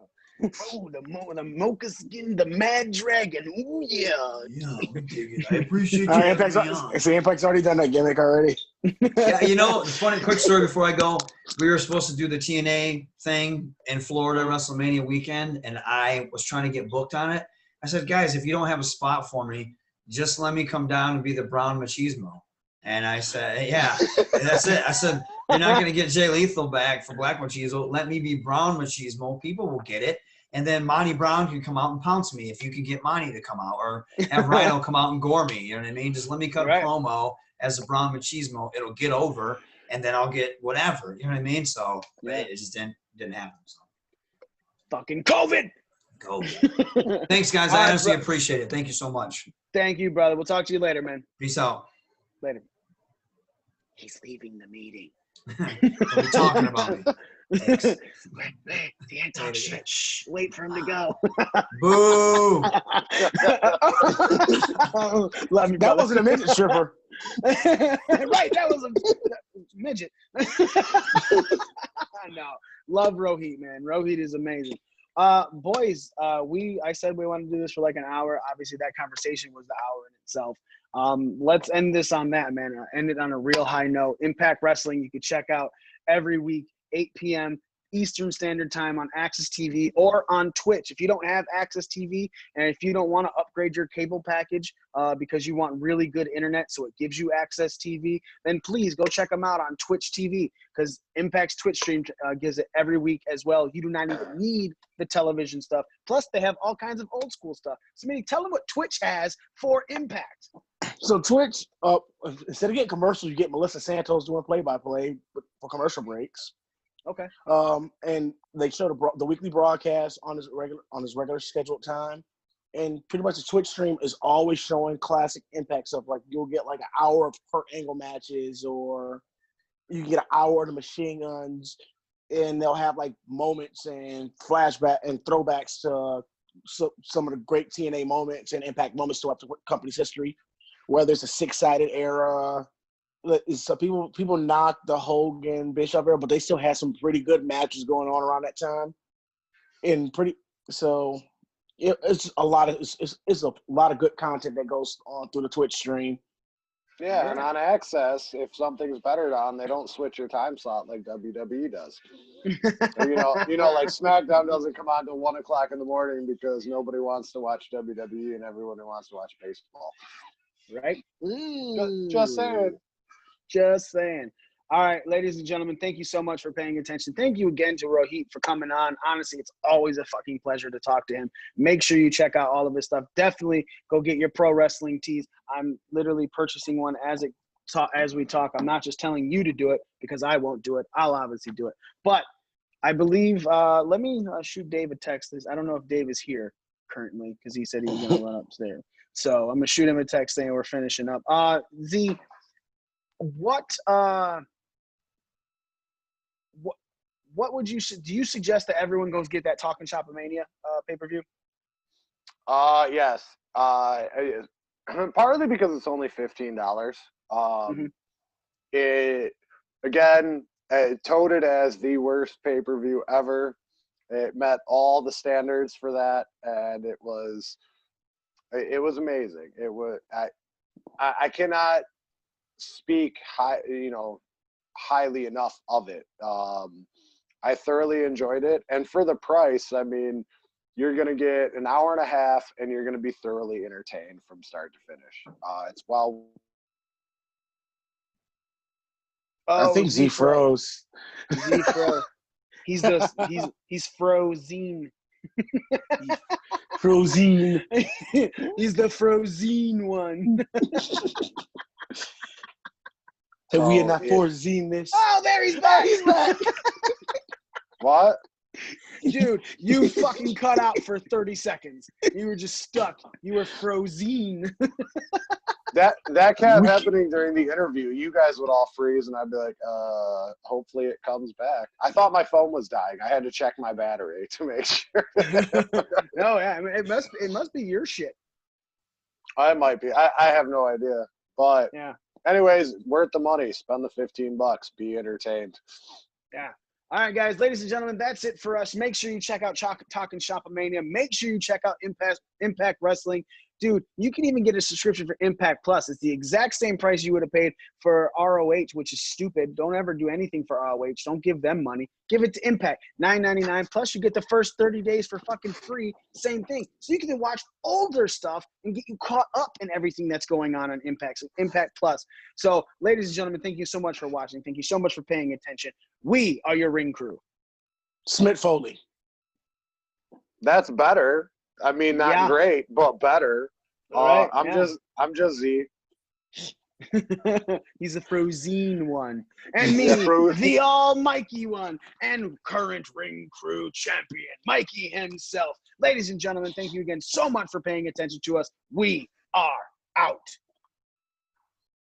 Oh, the mocha skin, the Mad Dragon. Ooh, yeah. Yeah, we dig it. I appreciate you. Impact's already done that gimmick already. Yeah, the funny quick story before I go. We were supposed to do the TNA thing in Florida WrestleMania weekend, and I was trying to get booked on it. I said, guys, if you don't have a spot for me, just let me come down and be the Brown Machismo. And I said, yeah, that's it. I said, you're not going to get Jay Lethal back for Black Machismo. Let me be Brown Machismo. People will get it. And then Monty Brown can come out and pounce me if you can get Monty to come out, or have Rhino come out and gore me. You know what I mean? Just let me cut a promo as a Brown Machismo. It'll get over, and then I'll get whatever. You know what I mean? So it just didn't happen. So. Fucking COVID. Thanks, guys. I honestly appreciate it. Thank you so much. Thank you, brother. We'll talk to you later, man. Peace out. Later. He's leaving the meeting. What are you talking about me? Thanks. The can't talk shit. Shh, wait for him to go. Boo! Love you, That brother. wasn't a midget stripper. Right, that was a midget. No, love Rohit, man. Rohit is amazing. Boys, I said we wanted to do this for like an hour. Obviously, that conversation was the hour in itself. Let's end this on that, man. End it on a real high note. Impact Wrestling, you can check out every week, 8 p.m. Eastern Standard Time on Access TV or on Twitch. If you don't have Access TV and if you don't want to upgrade your cable package because you want really good internet so it gives you Access TV, then please go check them out on Twitch TV because Impact's Twitch stream gives it every week as well. You do not even need the television stuff. Plus, they have all kinds of old school stuff. So, tell them what Twitch has for Impact. So Twitch, instead of getting commercials, you get Melissa Santos doing play-by-play for commercial breaks. Okay. And they show the weekly broadcast on his regular scheduled time, and pretty much the Twitch stream is always showing classic Impact stuff. Like you'll get like an hour of Kurt Angle matches, or you can get an hour of the Machine Guns, and they'll have like moments and flashback and throwbacks to some of the great TNA moments and Impact moments throughout the company's history. Whether it's a six-sided era. So people knocked the Hogan Bischoff era, but they still had some pretty good matches going on around that time. It's a lot of good content that goes on through the Twitch stream. Yeah, and on Access, if something's bettered on, they don't switch your time slot like WWE does. Like SmackDown doesn't come on till 1 o'clock in the morning because nobody wants to watch WWE and everyone wants to watch baseball. Right? Just saying. Just saying. All right, ladies and gentlemen, thank you so much for paying attention. Thank you again to Rohit for coming on. Honestly, it's always a fucking pleasure to talk to him. Make sure you check out all of his stuff. Definitely go get your pro wrestling tees. I'm literally purchasing one as we talk. I'm not just telling you to do it because I won't do it. I'll obviously do it. But I believe, let me shoot Dave a text. I don't know if Dave is here currently because he said he was going to run upstairs. So I'm going to shoot him a text saying we're finishing up. Z, what would you do? You suggest that everyone goes get that Talkin' Shop-A-Mania pay-per-view? Yes. Partly because it's only $15. It again touted as the worst pay-per-view ever. It met all the standards for that, and it was amazing. It was I cannot speak highly enough of it. I thoroughly enjoyed it, and for the price, you're gonna get an hour and a half, and you're gonna be thoroughly entertained from start to finish. It's well. I think Z froze. Z froze. He's frozen. Frozen. He's the frozen one. And we are not foreseen this. Oh, there he's back. He's back. What? Dude, you fucking cut out for 30 seconds. You were just stuck. You were frozen. That kept happening during the interview. You guys would all freeze, and I'd be like, hopefully it comes back. I thought my phone was dying. I had to check my battery to make sure. No, yeah, it must be your shit. I might be. I have no idea. But yeah. Anyways, worth the money. Spend the $15. Be entertained. Yeah. All right, guys, ladies and gentlemen, that's it for us. Make sure you check out Talkin' Shop-A-Mania. Make sure you check out Impact Wrestling. Dude, you can even get a subscription for Impact Plus. It's the exact same price you would have paid for ROH, which is stupid. Don't ever do anything for ROH. Don't give them money. Give it to Impact. $9.99. Plus, you get the first 30 days for fucking free. Same thing. So you can watch older stuff and get you caught up in everything that's going on Impact Plus. So, ladies and gentlemen, thank you so much for watching. Thank you so much for paying attention. We are your ring crew. Smith Foley. That's better. Not great, but better. Right, I'm just Z. He's a frozen one. And me, the almighty one, and current ring crew champion, Mikey himself. Ladies and gentlemen, thank you again so much for paying attention to us. We are out.